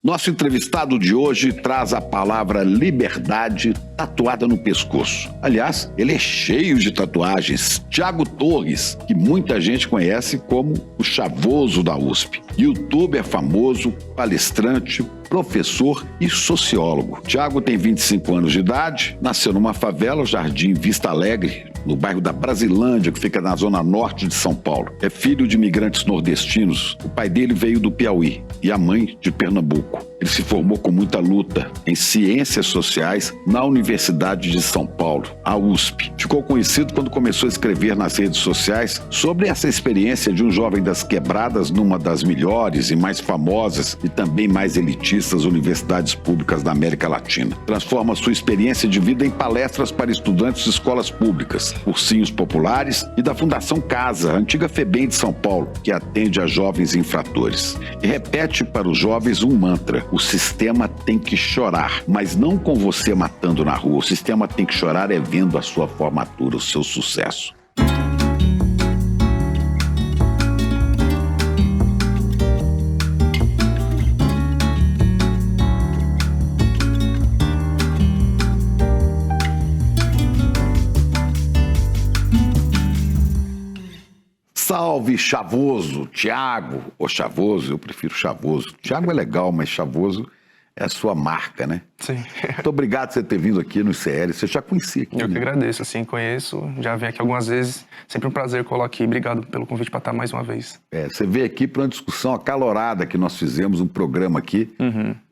Nosso entrevistado de hoje traz a palavra liberdade tatuada no pescoço. Aliás, ele é cheio de tatuagens. Thiago Torres, que muita gente conhece como o Chavoso da USP. Youtuber famoso, palestrante, professor e sociólogo. Thiago tem 25 anos de idade, nasceu numa favela, Jardim Vista Alegre, no bairro da Brasilândia, que fica na zona norte de São Paulo. É filho de imigrantes nordestinos. O pai dele veio do Piauí e a mãe de Pernambuco. Ele se formou com muita luta em ciências sociais na Universidade de São Paulo, a USP. Ficou conhecido quando começou a escrever nas redes sociais sobre essa experiência de um jovem das quebradas numa das melhores e mais famosas e também mais elitistas universidades públicas da América Latina. Transforma sua experiência de vida em palestras para estudantes de escolas públicas, cursinhos populares e da Fundação Casa, a antiga FEBEM de São Paulo, que atende a jovens infratores. E repete para os jovens um mantra: o sistema tem que chorar, mas não com você matando na rua. O sistema tem que chorar é vendo a sua formatura, o seu sucesso. Salve, Chavoso, Thiago, ou Chavoso, eu prefiro Chavoso. Thiago é legal, mas Chavoso é a sua marca, né? Sim. Muito obrigado por você ter vindo aqui no ICL, você já conhecia aqui, Eu né? que agradeço, assim, conheço, já vim aqui algumas vezes, sempre um prazer colar aqui, obrigado pelo convite para estar mais uma vez. Você veio aqui para uma discussão acalorada que nós fizemos, um programa aqui,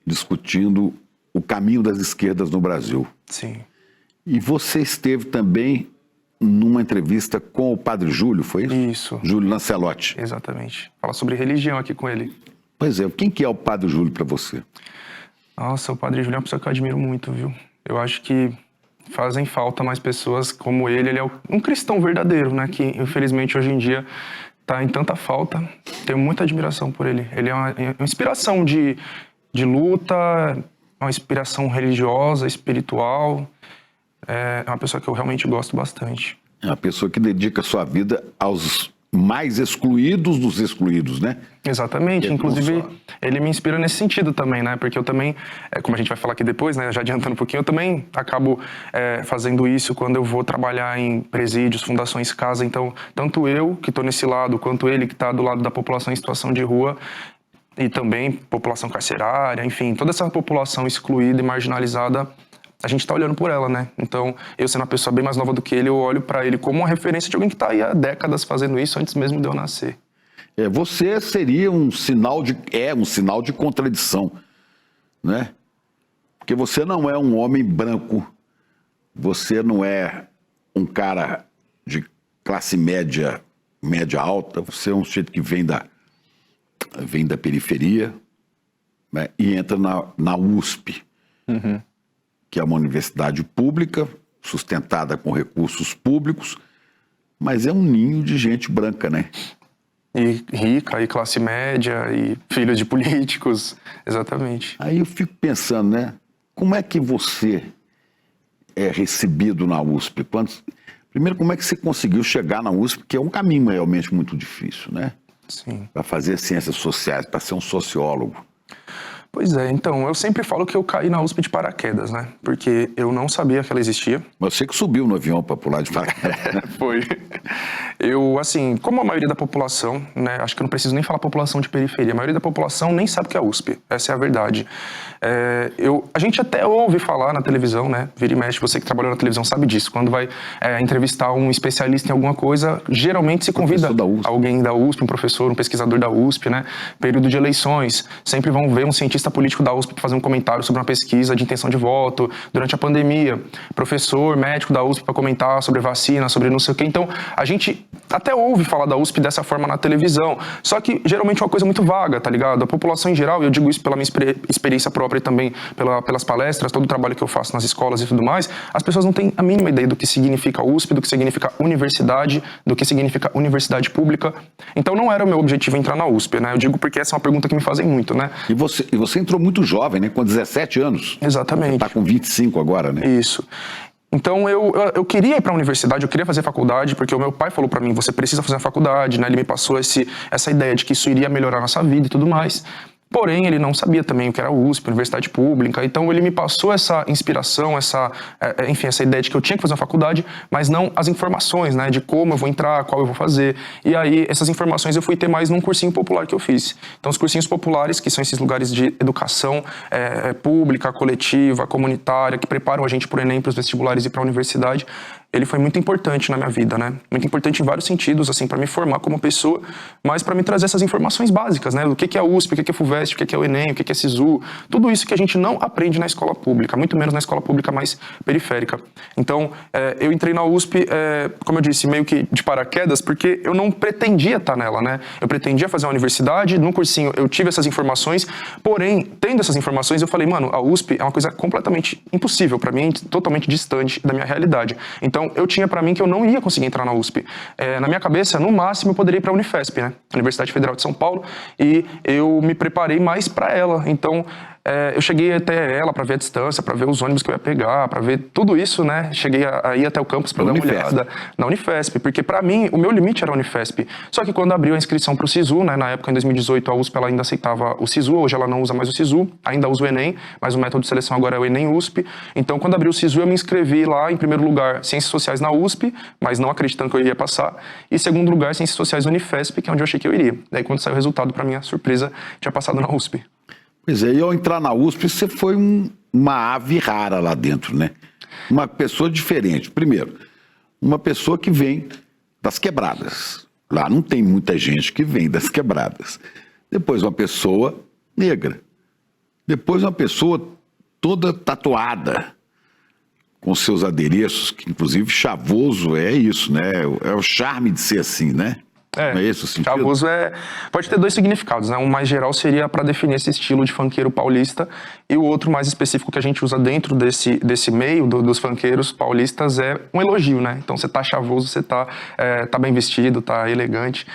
discutindo o caminho das esquerdas no Brasil. Sim. E você esteve também numa entrevista com o Padre Júlio, foi isso? Isso. Júlio Lancelotti. Exatamente. Fala sobre religião aqui com ele. Pois é, quem que é o Padre Júlio para você? Nossa, o Padre Júlio é uma pessoa que eu admiro muito, viu? Eu acho que fazem falta mais pessoas como ele. Ele é um cristão verdadeiro, né? Que, infelizmente, hoje em dia tá em tanta falta. Tenho muita admiração por ele. Ele é uma inspiração de luta, uma inspiração religiosa, espiritual. É uma pessoa que eu realmente gosto bastante. É uma pessoa que dedica sua vida aos mais excluídos dos excluídos, né? Exatamente, inclusive ele me inspira nesse sentido também, né? Porque eu também, como a gente vai falar aqui depois, né? Já adiantando um pouquinho, eu também acabo fazendo isso quando eu vou trabalhar em presídios, fundações, casa. Então, tanto eu que estou nesse lado, quanto ele que está do lado da população em situação de rua, e também população carcerária, enfim, toda essa população excluída e marginalizada, a gente tá olhando por ela, né? Então, eu sendo uma pessoa bem mais nova do que ele, eu olho pra ele como uma referência de alguém que tá aí há décadas fazendo isso antes mesmo de eu nascer. Você seria um sinal de contradição, né? Porque você não é um homem branco, você não é um cara de classe média alta, você é um sujeito que vem da periferia, né? E entra na USP. Que é uma universidade pública, sustentada com recursos públicos, mas é um ninho de gente branca, né? E rica, e classe média, e filho de políticos, exatamente. Aí eu fico pensando, né? Como é que você é recebido na USP? Primeiro, como é que você conseguiu chegar na USP, que é um caminho realmente muito difícil, né? Sim. Para fazer ciências sociais, para ser um sociólogo. Pois é, então, eu sempre falo que eu caí na USP de paraquedas, né? Porque eu não sabia que ela existia. Você que subiu no avião para pular de paraquedas. Foi. Eu, assim, como a maioria da população, né? Acho que eu não preciso nem falar população de periferia. A maioria da população nem sabe o que é a USP. Essa é a verdade. A gente até ouve falar na televisão, né? Vira e mexe, você que trabalhou na televisão sabe disso. Quando vai entrevistar um especialista em alguma coisa, geralmente se convida alguém da USP, um professor, um pesquisador da USP, né? Período de eleições, sempre vão ver um cientista político da USP para fazer um comentário sobre uma pesquisa de intenção de voto durante a pandemia, professor, médico da USP para comentar sobre vacina, sobre não sei o quê. Então, a gente até ouve falar da USP dessa forma na televisão, só que geralmente é uma coisa muito vaga, tá ligado? A população em geral, e eu digo isso pela minha experiência própria e também pelas palestras, todo o trabalho que eu faço nas escolas e tudo mais, as pessoas não têm a mínima ideia do que significa USP, do que significa universidade, do que significa universidade pública. Então não era o meu objetivo entrar na USP, né? Eu digo porque essa é uma pergunta que me fazem muito, né? E você entrou muito jovem, né? Com 17 anos. Exatamente. Você tá com 25 agora, né? Isso. Então eu queria ir para a universidade, eu queria fazer faculdade, porque o meu pai falou para mim, você precisa fazer a faculdade, né? Ele me passou essa ideia de que isso iria melhorar a nossa vida e tudo mais. Porém, ele não sabia também o que era USP, Universidade Pública, então ele me passou essa inspiração, essa ideia de que eu tinha que fazer uma faculdade, mas não as informações, né, de como eu vou entrar, qual eu vou fazer. E aí, essas informações eu fui ter mais num cursinho popular que eu fiz. Então, os cursinhos populares, que são esses lugares de educação pública, coletiva, comunitária, que preparam a gente para o Enem, para os vestibulares e para a universidade, ele foi muito importante na minha vida, né? Muito importante em vários sentidos, assim, para me formar como pessoa, mas para me trazer essas informações básicas, né? O que é a USP, o que é a FUVEST, o que é o Enem, o que é SISU, tudo isso que a gente não aprende na escola pública, muito menos na escola pública mais periférica. Então, eu entrei na USP, como eu disse, meio que de paraquedas, porque eu não pretendia estar nela, né? Eu pretendia fazer uma universidade, no cursinho eu tive essas informações, porém, tendo essas informações, eu falei, mano, a USP é uma coisa completamente impossível para mim, totalmente distante da minha realidade. Então, eu tinha para mim que eu não ia conseguir entrar na USP. Na minha cabeça, no máximo, eu poderia ir para a Unifesp, né? Universidade Federal de São Paulo, e eu me preparei mais para ela. Então, eu cheguei até ela para ver a distância, para ver os ônibus que eu ia pegar, para ver tudo isso, né? Cheguei a ir até o campus para dar uma olhada na Unifesp, porque para mim o meu limite era a Unifesp. Só que quando abriu a inscrição para o SISU, né? Na época, em 2018, a USP ela ainda aceitava o SISU, hoje ela não usa mais o SISU, ainda usa o Enem, mas o método de seleção agora é o Enem USP. Então, quando abriu o SISU, eu me inscrevi lá, em primeiro lugar, Ciências Sociais na USP, mas não acreditando que eu iria passar, e segundo lugar, Ciências Sociais Unifesp, que é onde eu achei que eu iria. Daí, quando saiu o resultado, para minha surpresa, tinha passado na USP. Pois é, e ao entrar na USP, você foi uma ave rara lá dentro, né? Uma pessoa diferente. Primeiro, uma pessoa que vem das quebradas. Lá não tem muita gente que vem das quebradas. Depois, uma pessoa negra. Depois, uma pessoa toda tatuada, com seus adereços, que inclusive chavoso é isso, né? É o charme de ser assim, né? Não é esse o sentido? Chavoso pode ter dois significados, né? Um mais geral seria para definir esse estilo de funkeiro paulista, e o outro mais específico que a gente usa dentro desse meio dos funkeiros paulistas é um elogio, né? Então você tá chavoso, você tá bem vestido, tá elegante.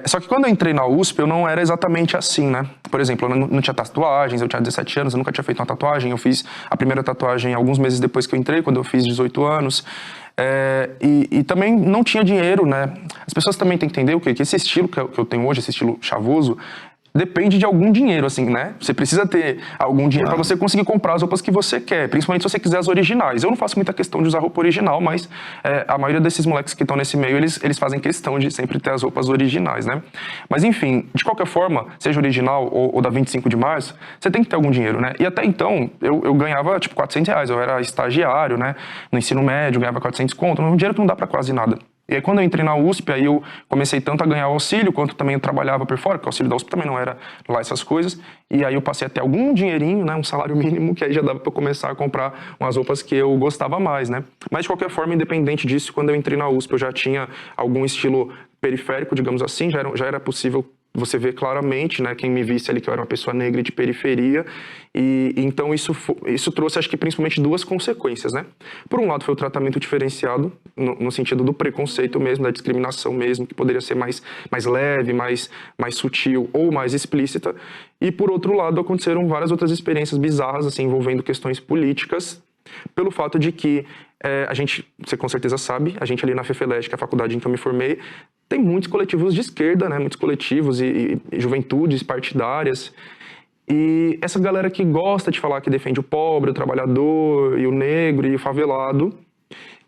Só que quando eu entrei na USP, eu não era exatamente assim, né? Por exemplo, eu não tinha tatuagens, eu tinha 17 anos, eu nunca tinha feito uma tatuagem. Eu fiz a primeira tatuagem alguns meses depois que eu entrei, quando eu fiz 18 anos. E também não tinha dinheiro, né? As pessoas também têm que entender o quê? Que esse estilo que eu tenho hoje, esse estilo chavoso, depende de algum dinheiro, assim, né? Você precisa ter algum dinheiro para você conseguir comprar as roupas que você quer, principalmente se você quiser as originais. Eu não faço muita questão de usar roupa original, mas a maioria desses moleques que estão nesse meio, eles fazem questão de sempre ter as roupas originais, né? Mas enfim, de qualquer forma, seja original ou da 25 de março, você tem que ter algum dinheiro, né? E até então, eu ganhava, tipo, R$400, eu era estagiário, né? No ensino médio, ganhava 400 conto, um dinheiro que não dá para quase nada. E aí, quando eu entrei na USP, aí eu comecei tanto a ganhar o auxílio, quanto também eu trabalhava por fora, porque o auxílio da USP também não era lá essas coisas. E aí eu passei a ter algum dinheirinho, né, um salário mínimo, que aí já dava para eu começar a comprar umas roupas que eu gostava mais, né. Mas, de qualquer forma, independente disso, quando eu entrei na USP, eu já tinha algum estilo periférico, digamos assim, já era possível você vê claramente, né, quem me visse ali que eu era uma pessoa negra de periferia, e então isso trouxe, acho que principalmente duas consequências, né? Por um lado foi o tratamento diferenciado, no sentido do preconceito mesmo, da discriminação mesmo, que poderia ser mais leve, mais sutil ou mais explícita, e por outro lado aconteceram várias outras experiências bizarras, assim, envolvendo questões políticas, pelo fato de que a gente, você com certeza sabe, a gente ali na FEFELESH, que é a faculdade em que eu me formei, tem muitos coletivos de esquerda, né? Muitos coletivos e juventudes partidárias. E essa galera que gosta de falar que defende o pobre, o trabalhador, e o negro, e o favelado,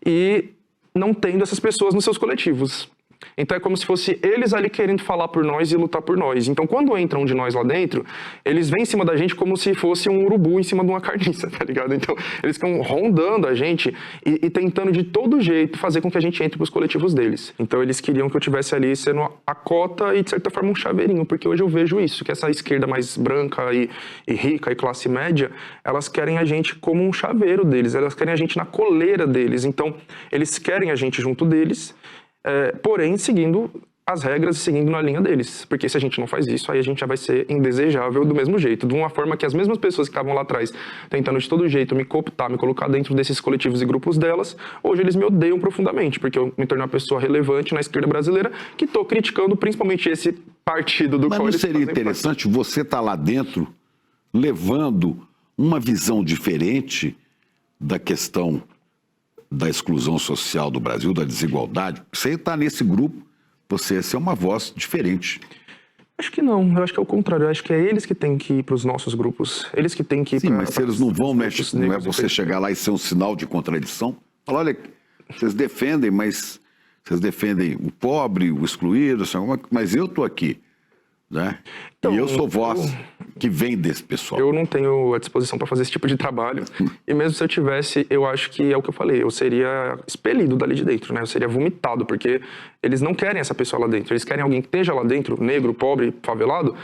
e não tendo essas pessoas nos seus coletivos. Então é como se fosse eles ali querendo falar por nós e lutar por nós. Então quando entra um de nós lá dentro, eles vêm em cima da gente como se fosse um urubu em cima de uma carniça, tá ligado? Então eles ficam rondando a gente e tentando de todo jeito fazer com que a gente entre pros coletivos deles. Então eles queriam que eu tivesse ali sendo a cota e de certa forma um chaveirinho, porque hoje eu vejo isso, que essa esquerda mais branca e rica e classe média, elas querem a gente como um chaveiro deles, elas querem a gente na coleira deles. Então eles querem a gente junto deles, porém seguindo as regras e seguindo na linha deles, porque se a gente não faz isso, aí a gente já vai ser indesejável do mesmo jeito, de uma forma que as mesmas pessoas que estavam lá atrás tentando de todo jeito me cooptar, me colocar dentro desses coletivos e grupos delas, hoje eles me odeiam profundamente, porque eu me tornei uma pessoa relevante na esquerda brasileira que estou criticando principalmente esse partido do qual eles fazem parte. Mas não seria interessante você estar lá dentro levando uma visão diferente da questão da exclusão social do Brasil, da desigualdade? Você está nesse grupo, você é uma voz diferente. Acho que não, eu acho que é o contrário, eu acho que é eles que têm que ir para os nossos grupos, eles que têm que ir Sim, mas se eles não vão, não é você chegar lá e ser um sinal de contradição? Falar, olha, vocês defendem, mas vocês defendem o pobre, o excluído, mas eu estou aqui, né? Então, e eu sou voz que vem desse pessoal. Eu não tenho a disposição para fazer esse tipo de trabalho. E mesmo se eu tivesse, eu acho que é o que eu falei, eu seria expelido dali de dentro, né? Eu seria vomitado, porque eles não querem essa pessoa lá dentro. Eles querem alguém que esteja lá dentro, negro, pobre, favelado,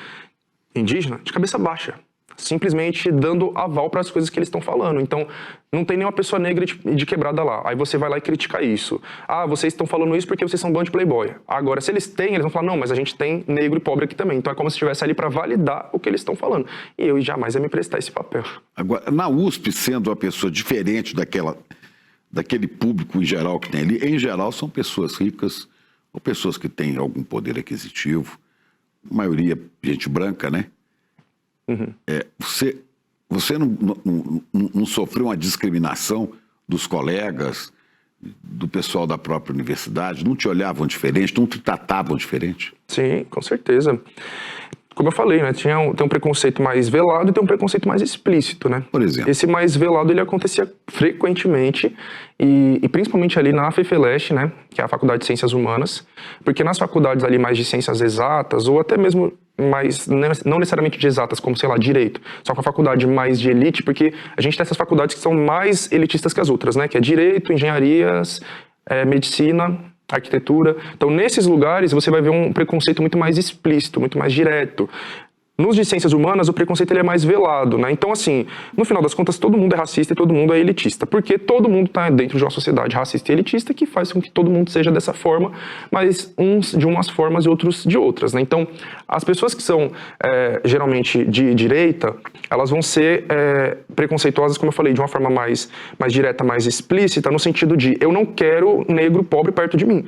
indígena, de cabeça baixa. Simplesmente dando aval para as coisas que eles estão falando. Então, não tem nenhuma pessoa negra de quebrada lá. Aí você vai lá e critica isso. Ah, vocês estão falando isso porque vocês são bando de playboy. Agora, se eles têm, eles vão falar, não, mas a gente tem negro e pobre aqui também. Então é como se estivesse ali para validar o que eles estão falando. E eu jamais ia me prestar esse papel. Agora, na USP, sendo uma pessoa diferente daquele público em geral que tem ali, em geral são pessoas ricas ou pessoas que têm algum poder aquisitivo. A maioria, gente branca, né? Uhum. Você não sofreu uma discriminação dos colegas, do pessoal da própria universidade? Não te olhavam diferente, não te tratavam diferente? Sim, com certeza. Como eu falei, né, tem um preconceito mais velado e tem um preconceito mais explícito, né? Por exemplo? Esse mais velado, ele acontecia frequentemente e principalmente ali na FEFELESH, né, que é a Faculdade de Ciências Humanas, porque nas faculdades ali mais de ciências exatas ou até mesmo mais, não necessariamente de exatas, como, sei lá, direito, só com a faculdade mais de elite, porque a gente tem essas faculdades que são mais elitistas que as outras, né, que é direito, engenharias, medicina, arquitetura. Então, nesses lugares, você vai ver um preconceito muito mais explícito, muito mais direto. Nos de ciências humanas, o preconceito ele é mais velado, né? Então, assim, no final das contas, todo mundo é racista e todo mundo é elitista. Porque todo mundo está dentro de uma sociedade racista e elitista que faz com que todo mundo seja dessa forma, mas uns de umas formas e outros de outras, né? Então, as pessoas que são geralmente de direita, elas vão ser preconceituosas, como eu falei, de uma forma mais direta, mais explícita, no sentido de eu não quero negro pobre perto de mim.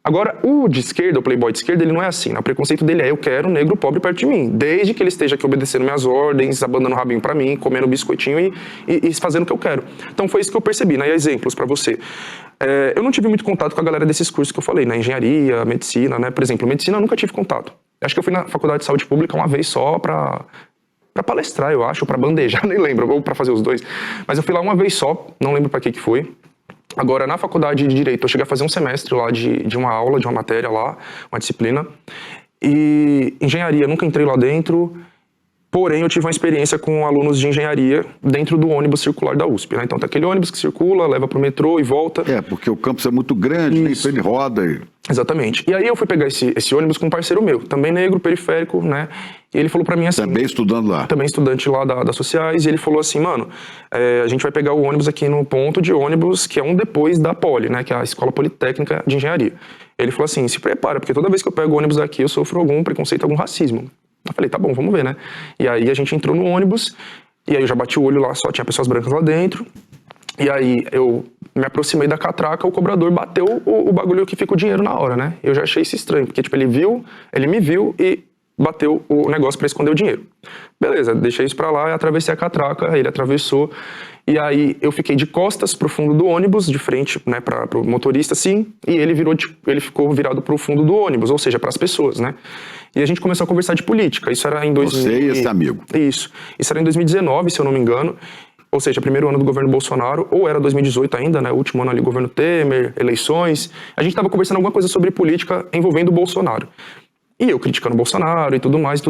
Agora, o de esquerda, o playboy de esquerda, ele não é assim, né? O preconceito dele é eu quero um negro pobre perto de mim, desde que ele esteja aqui obedecendo minhas ordens, abanando o rabinho pra mim, comendo biscoitinho e fazendo o que eu quero. Então foi isso que eu percebi, né? E exemplos pra você. Eu não tive muito contato com a galera desses cursos que eu falei, né? Engenharia, medicina, né? Por exemplo, medicina eu nunca tive contato. Acho que eu fui na Faculdade de Saúde Pública uma vez só pra palestrar, eu acho, ou pra bandejar, nem lembro, ou pra fazer os dois. Mas eu fui lá uma vez só, não lembro pra que foi. Agora, na faculdade de Direito, eu cheguei a fazer um semestre lá de uma aula, de uma matéria lá, uma disciplina. E engenharia, nunca entrei lá dentro, porém eu tive uma experiência com alunos de engenharia dentro do ônibus circular da USP, né? Então tem aquele ônibus que circula, leva pro metrô e volta. Porque o campus é muito grande, né? Então ele roda. Exatamente. E aí eu fui pegar esse ônibus com um parceiro meu, também negro, periférico, né? E ele falou pra mim assim... Também estudando lá. Também estudante lá das sociais. E ele falou assim, mano, a gente vai pegar o ônibus aqui no ponto de ônibus que é um depois da Poli, né? Que é a Escola Politécnica de Engenharia. Ele falou assim, se prepara, porque toda vez que eu pego o ônibus aqui eu sofro algum preconceito, algum racismo. Eu falei, tá bom, vamos ver, né? E aí a gente entrou no ônibus, e aí eu já bati o olho lá, só tinha pessoas brancas lá dentro. E aí eu me aproximei da catraca, o cobrador bateu o bagulho que fica o dinheiro na hora, né? Eu já achei isso estranho, porque tipo, ele me viu e bateu o negócio pra esconder o dinheiro. Beleza, deixei isso pra lá e atravessei a catraca, ele atravessou. E aí eu fiquei de costas pro fundo do ônibus, de frente, né, pro motorista, assim, e ele ficou virado pro fundo do ônibus, ou seja, pras pessoas, né? E a gente começou a conversar de política. Isso era em 2000... Você e esse amigo. Isso era em 2019, se eu não me engano. Ou seja, primeiro ano do governo Bolsonaro, ou era 2018 ainda, né? Último ano ali, governo Temer, eleições. A gente tava conversando alguma coisa sobre política envolvendo o Bolsonaro. E eu criticando o Bolsonaro e tudo mais.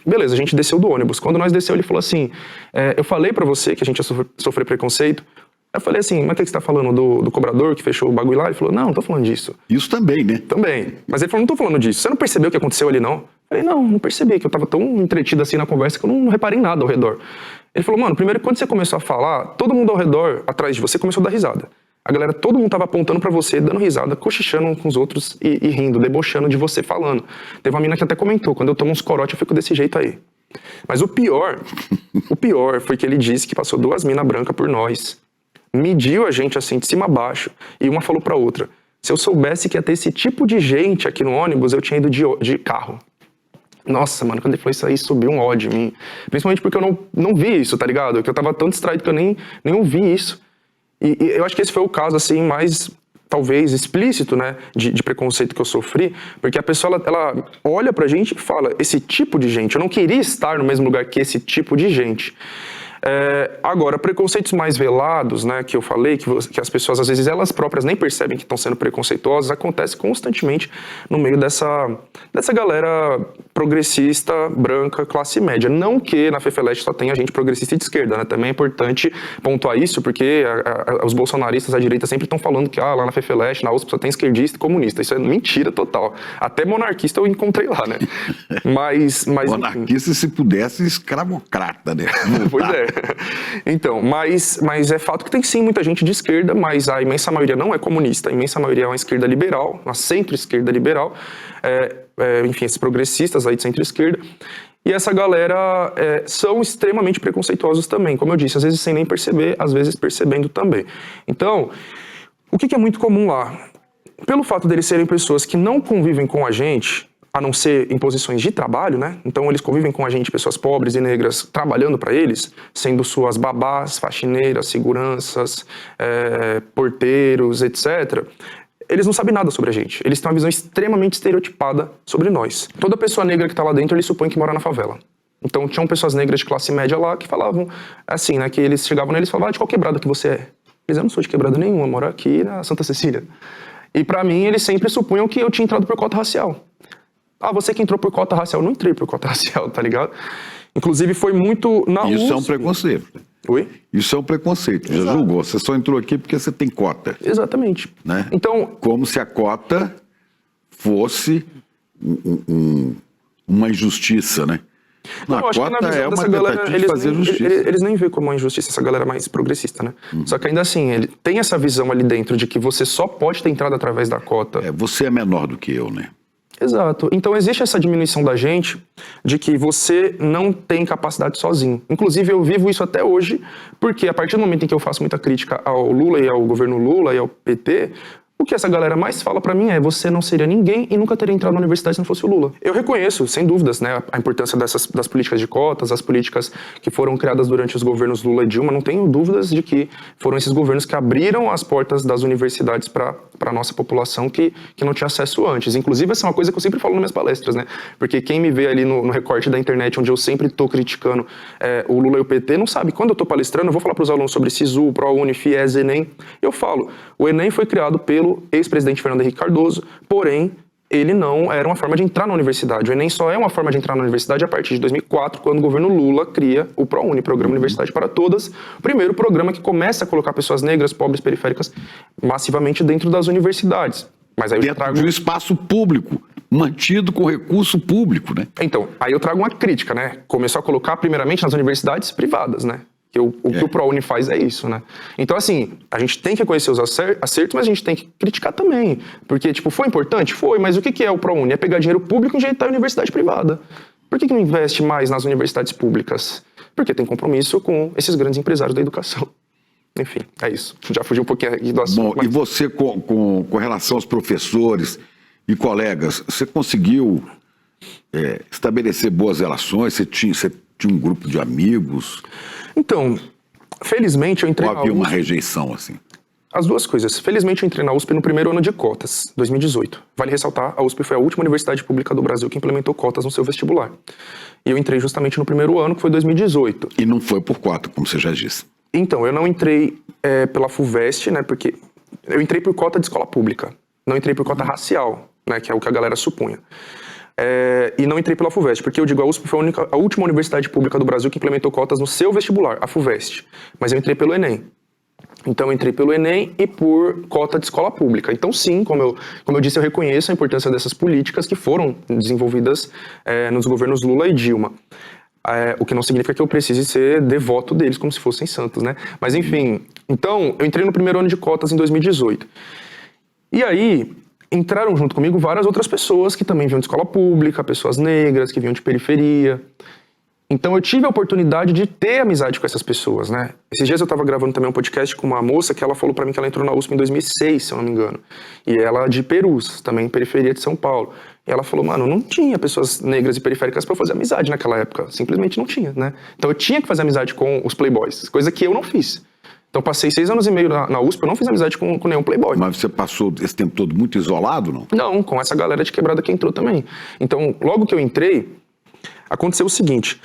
Beleza, a gente desceu do ônibus. Quando nós desceu, ele falou assim, eu falei pra você que a gente ia sofrer preconceito. Eu falei assim, mas o que você tá falando do cobrador que fechou o bagulho lá? Ele falou, não tô falando disso. Isso também, né? Também. Mas ele falou, não tô falando disso. Você não percebeu o que aconteceu ali, não? Eu falei, não percebi, que eu tava tão entretido assim na conversa que eu não reparei em nada ao redor. Ele falou, mano, primeiro quando você começou a falar, todo mundo ao redor, atrás de você, começou a dar risada. A galera, todo mundo tava apontando pra você, dando risada, cochichando com os outros e rindo, debochando de você falando. Teve uma mina que até comentou, quando eu tomo uns corote eu fico desse jeito aí. Mas o pior foi que ele disse que passou 2 minas brancas por nós, mediu a gente assim de cima a baixo e uma falou pra outra, se eu soubesse que ia ter esse tipo de gente aqui no ônibus, eu tinha ido de carro. Nossa, mano, quando ele falou isso aí, subiu um ódio em mim. Principalmente porque eu não vi isso, tá ligado? Que eu tava tão distraído que eu nem ouvi isso. E eu acho que esse foi o caso, assim, mais talvez explícito, né, de preconceito que eu sofri, porque a pessoa ela olha pra gente e fala, esse tipo de gente, eu não queria estar no mesmo lugar que esse tipo de gente. Agora, preconceitos mais velados, né, que eu falei, que as pessoas às vezes elas próprias nem percebem que estão sendo preconceituosas, acontece constantemente no meio dessa galera progressista, branca, classe média. Não que na FEFELESH só tenha gente progressista e de esquerda, né, também é importante pontuar isso, porque os bolsonaristas à direita sempre estão falando que lá na FEFELESH, na USP só tem esquerdista e comunista. Isso é mentira total. Até monarquista eu encontrei lá, né. Mas monarquista, se pudesse, escravocrata, né? Pois é. Então, mas é fato que tem sim muita gente de esquerda, mas a imensa maioria não é comunista, a imensa maioria é uma esquerda liberal, uma centro-esquerda liberal, enfim, esses progressistas aí de centro-esquerda, e essa galera são extremamente preconceituosos também, como eu disse, às vezes sem nem perceber, às vezes percebendo também. Então, o que é muito comum lá? Pelo fato deles serem pessoas que não convivem com a gente, a não ser em posições de trabalho, né? Então eles convivem com a gente, pessoas pobres e negras, trabalhando para eles, sendo suas babás, faxineiras, seguranças, porteiros, etc. Eles não sabem nada sobre a gente. Eles têm uma visão extremamente estereotipada sobre nós. Toda pessoa negra que está lá dentro, eles supõem que mora na favela. Então tinham pessoas negras de classe média lá que falavam assim, né? Que eles chegavam neles e falavam, de qual quebrada que você é? Eles, eu não sou de quebrada nenhuma, eu moro aqui na Santa Cecília. E para mim, eles sempre supunham que eu tinha entrado por cota racial. Você que entrou por cota racial. Eu não entrei por cota racial, tá ligado? Inclusive foi muito na USP. Isso é um preconceito. Oi? Isso é um preconceito. Já julgou. Você só entrou aqui porque você tem cota. Exatamente. Né? Então, como se a cota fosse uma injustiça, né? Não, a cota é uma tentativa de fazer justiça. Eles nem veem como uma injustiça, essa galera mais progressista, né? Só que ainda assim, ele tem essa visão ali dentro de que você só pode ter entrado através da cota. Você é menor do que eu, né? Exato. Então existe essa diminuição da gente de que você não tem capacidade sozinho. Inclusive eu vivo isso até hoje, porque a partir do momento em que eu faço muita crítica ao Lula e ao governo Lula e ao PT, o que essa galera mais fala pra mim é você não seria ninguém e nunca teria entrado na universidade se não fosse o Lula. Eu reconheço, sem dúvidas, né, a importância das políticas de cotas, as políticas que foram criadas durante os governos Lula e Dilma. Não tenho dúvidas de que foram esses governos que abriram as portas das universidades para a nossa população que não tinha acesso antes. Inclusive, essa é uma coisa que eu sempre falo nas minhas palestras, né? Porque quem me vê ali no recorte da internet, onde eu sempre estou criticando o Lula e o PT, não sabe. Quando eu estou palestrando, eu vou falar para os alunos sobre SISU, ProUni, FIES, Enem. Eu falo, o Enem foi criado pelo ex-presidente Fernando Henrique Cardoso, porém, ele não era uma forma de entrar na universidade. O Enem só é uma forma de entrar na universidade a partir de 2004, quando o governo Lula cria o ProUni, Programa Universidade para Todas, o primeiro programa que começa a colocar pessoas negras, pobres, periféricas, massivamente dentro das universidades. Mas aí eu trago de um espaço público, mantido com recurso público, né? Então, aí eu trago uma crítica, né? Começou a colocar primeiramente nas universidades privadas, né? Que o que o ProUni faz é isso, né? Então, assim, a gente tem que reconhecer os acertos, mas a gente tem que criticar também. Porque, tipo, foi importante? Foi, mas o que é o ProUni? É pegar dinheiro público e injetar em universidade privada. Por que não investe mais nas universidades públicas? Porque tem compromisso com esses grandes empresários da educação. Enfim, é isso. Já fugi um pouquinho aqui do assunto. Bom, mas... E você, com relação aos professores e colegas, você conseguiu estabelecer boas relações? Você tinha um grupo de amigos? Então, felizmente eu entrei na USP... Ou havia uma rejeição, assim? As duas coisas. Felizmente eu entrei na USP no primeiro ano de cotas, 2018. Vale ressaltar, a USP foi a última universidade pública do Brasil que implementou cotas no seu vestibular. E eu entrei justamente no primeiro ano, que foi 2018. E não foi por cota, como você já disse. Então, eu não entrei pela FUVEST, né, porque eu entrei por cota de escola pública. Não entrei por cota racial, né, que é o que a galera supunha. E não entrei pela FUVEST, porque eu digo, a USP foi a última universidade pública do Brasil que implementou cotas no seu vestibular, a FUVEST. Mas eu entrei pelo Enem. Então eu entrei pelo Enem e por cota de escola pública. Então sim, como eu disse, eu reconheço a importância dessas políticas que foram desenvolvidas nos governos Lula e Dilma. O que não significa que eu precise ser devoto deles como se fossem santos, né? Mas enfim, então eu entrei no primeiro ano de cotas em 2018. E aí... entraram junto comigo várias outras pessoas que também vinham de escola pública, pessoas negras, que vinham de periferia. Então eu tive a oportunidade de ter amizade com essas pessoas, né? Esses dias eu tava gravando também um podcast com uma moça que ela falou pra mim que ela entrou na USP em 2006, se eu não me engano. E ela de Perus, também periferia de São Paulo. E ela falou, mano, não tinha pessoas negras e periféricas pra eu fazer amizade naquela época. Simplesmente não tinha, né? Então eu tinha que fazer amizade com os playboys, coisa que eu não fiz. Então passei 6 anos e meio na USP, eu não fiz amizade com nenhum playboy. Mas você passou esse tempo todo muito isolado, não? Não, com essa galera de quebrada que entrou também. Então, logo que eu entrei, aconteceu o seguinte.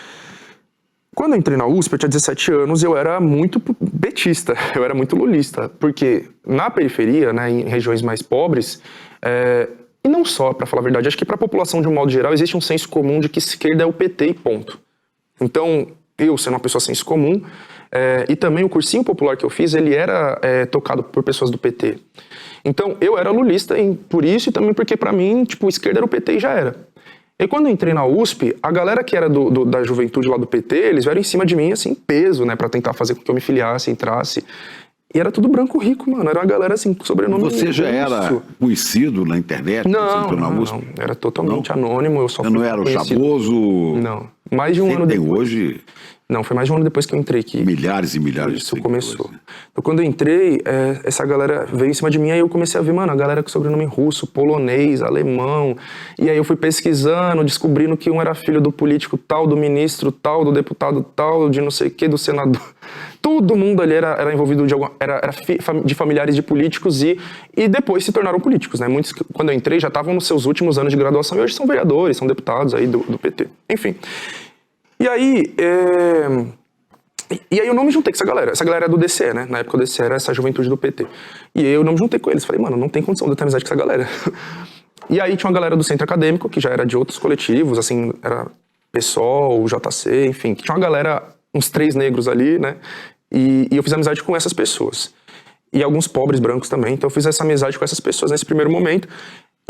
Quando eu entrei na USP, eu tinha 17 anos e eu era muito petista, eu era muito lulista. Porque na periferia, né, em regiões mais pobres, e não só, pra falar a verdade, acho que pra população de um modo geral existe um senso comum de que esquerda é o PT e ponto. Então, eu sendo uma pessoa senso comum, e também o cursinho popular que eu fiz, ele era tocado por pessoas do PT. Então, eu era lulista por isso e também porque pra mim, tipo, esquerda era o PT e já era. E quando eu entrei na USP, a galera que era da juventude lá do PT, eles vieram em cima de mim, assim, peso, né, pra tentar fazer com que eu me filiasse, entrasse. E era tudo branco rico, mano. Era uma galera, assim, com sobrenome... Você já era conhecido na internet? Não. Era totalmente anônimo. Eu não era o Chaboso? Não. Mais de um ano depois. Hoje... Não, foi mais de um ano depois que eu entrei aqui. Milhares e milhares de seguidores. Isso começou. Então, quando eu entrei, essa galera veio em cima de mim, aí eu comecei a ver, mano, a galera com sobrenome russo, polonês, alemão. E aí eu fui pesquisando, descobrindo que um era filho do político tal, do ministro tal, do deputado tal, de não sei o que, do senador. Todo mundo ali era envolvido de familiares de políticos e depois se tornaram políticos, né? Muitos, quando eu entrei, já estavam nos seus últimos anos de graduação e hoje são vereadores, são deputados aí do PT. Enfim. E aí eu não me juntei com essa galera. Essa galera é do DCE, né? Na época o DCE era essa juventude do PT. E eu não me juntei com eles. Falei, mano, não tem condição de eu ter amizade com essa galera. E aí tinha uma galera do centro acadêmico, que já era de outros coletivos, assim, era PSOL, JC, enfim. Tinha uma galera, uns 3 negros ali, né? E eu fiz amizade com essas pessoas. E alguns pobres brancos também. Então eu fiz essa amizade com essas pessoas nesse primeiro momento.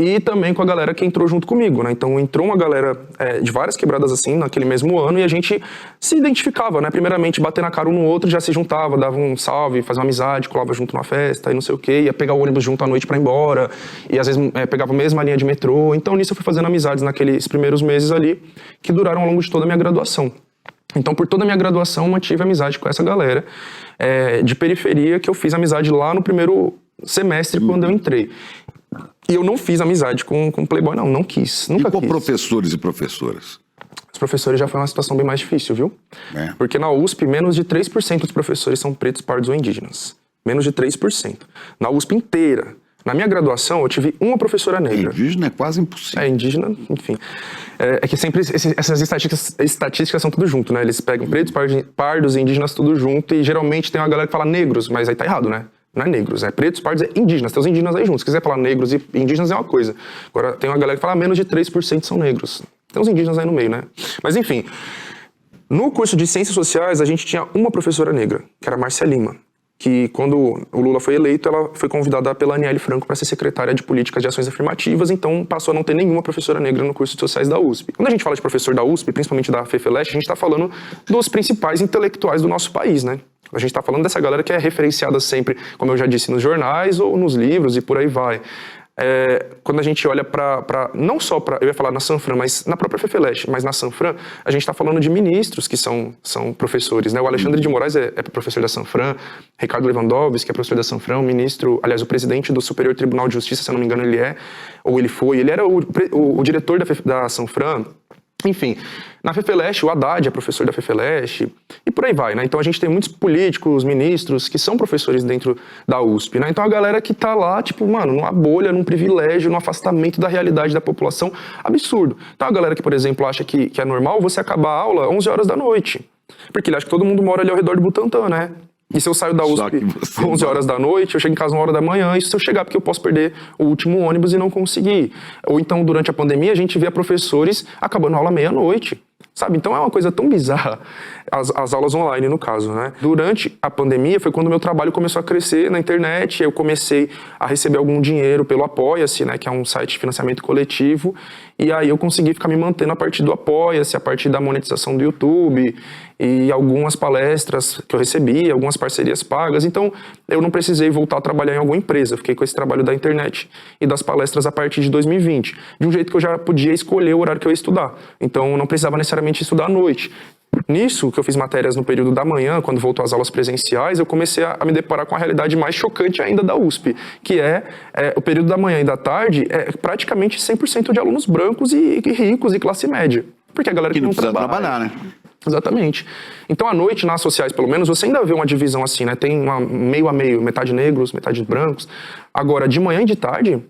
E também com a galera que entrou junto comigo, né? Então entrou uma galera de várias quebradas assim, naquele mesmo ano, e a gente se identificava, né? Primeiramente, bater na cara um no outro, já se juntava, dava um salve, fazia uma amizade, colava junto numa festa e não sei o quê, ia pegar o ônibus junto à noite pra ir embora, e às vezes pegava a mesma linha de metrô. Então nisso eu fui fazendo amizades naqueles primeiros meses ali, que duraram ao longo de toda a minha graduação. Então, por toda a minha graduação, eu mantive amizade com essa galera de periferia, que eu fiz amizade lá no primeiro semestre, quando eu entrei. E eu não fiz amizade com playboy, não quis, nunca quis. E com professores e professoras? Os professores já foi uma situação bem mais difícil, viu? Porque na USP, menos de 3% dos professores são pretos, pardos ou indígenas. Menos de 3%. Na USP inteira. Na minha graduação, eu tive uma professora negra. Indígena é quase impossível. Indígena, enfim. É que sempre essas estatísticas são tudo junto, né? Eles pegam pretos, pardos e indígenas tudo junto, e geralmente tem uma galera que fala negros, mas aí tá errado, né? Não é negros, é pretos, pardos, é indígenas. Tem os indígenas aí juntos. Se quiser falar negros e indígenas é uma coisa. Agora, tem uma galera que fala menos de 3% são negros. Tem os indígenas aí no meio, né? Mas, enfim. No curso de Ciências Sociais, a gente tinha uma professora negra, que era a Márcia Lima, que quando o Lula foi eleito, ela foi convidada pela Aniele Franco para ser secretária de Políticas de Ações Afirmativas, então passou a não ter nenhuma professora negra no curso de Sociais da USP. Quando a gente fala de professor da USP, principalmente da FEFELESH, a gente está falando dos principais intelectuais do nosso país, né? A gente está falando dessa galera que é referenciada sempre, como eu já disse, nos jornais ou nos livros e por aí vai. Quando a gente olha não só eu ia falar na Sanfran, mas na própria FEFELESH, mas na Sanfran, a gente está falando de ministros que são professores, né? O Alexandre de Moraes é professor da Sanfran, Ricardo Lewandowski, que é professor da Sanfran, o presidente do Superior Tribunal de Justiça, se eu não me engano, ele era o diretor da Sanfran. Enfim, na FEFELESH, o Haddad é professor da FEFELESH, e por aí vai, né? Então a gente tem muitos políticos, ministros, que são professores dentro da USP, né? Então a galera que tá lá, tipo, mano, numa bolha, num privilégio, num afastamento da realidade da população, absurdo. Então a galera que, por exemplo, acha que é normal você acabar a aula 11 horas da noite, porque ele acha que todo mundo mora ali ao redor de Butantã, né? E se eu saio da USP 11 horas da noite, eu chego em casa 1 hora da manhã, e se eu chegar porque eu posso perder o último ônibus e não conseguir. Ou então, durante a pandemia, a gente vê professores acabando a aula meia-noite, sabe? Então é uma coisa tão bizarra, as aulas online, no caso, né? Durante a pandemia foi quando meu trabalho começou a crescer na internet, eu comecei a receber algum dinheiro pelo Apoia-se, né? Que é um site de financiamento coletivo, e aí eu consegui ficar me mantendo a partir do Apoia-se, a partir da monetização do YouTube, e algumas palestras que eu recebi, algumas parcerias pagas. Então eu não precisei voltar a trabalhar em alguma empresa, eu fiquei com esse trabalho da internet e das palestras a partir de 2020, de um jeito que eu já podia escolher o horário que eu ia estudar, então eu não precisava necessariamente estudar à noite. Nisso, que eu fiz matérias no período da manhã, quando voltou às aulas presenciais, eu comecei a me deparar com a realidade mais chocante ainda da USP, que o período da manhã e da tarde é praticamente 100% de alunos brancos e ricos e classe média. Porque a galera que não precisa trabalhar, né? Exatamente. Então, à noite, nas sociais, pelo menos, você ainda vê uma divisão assim, né? Tem uma meio a meio, metade negros, metade brancos. Agora, de manhã e de tarde,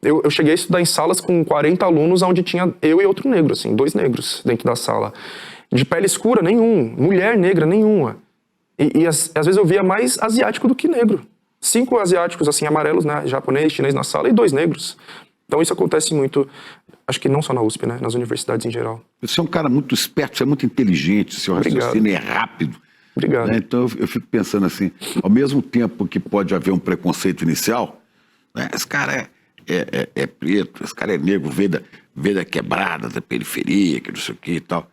eu cheguei a estudar em salas com 40 alunos, onde tinha eu e outro negro, assim, 2 negros dentro da sala. De pele escura, nenhum. Mulher negra, nenhuma. E às vezes eu via mais asiático do que negro. 5 asiáticos, assim, amarelos, né? Japonês, chinês na sala e 2 negros. Então isso acontece muito, acho que não só na USP, né? Nas universidades em geral. Você é um cara muito esperto, você é muito inteligente, seu raciocínio é rápido. Obrigado. Né? Então eu fico pensando assim, ao mesmo tempo que pode haver um preconceito inicial, né? Esse cara é preto, esse cara é negro, veio da quebrada, da periferia, que não sei o que e tal.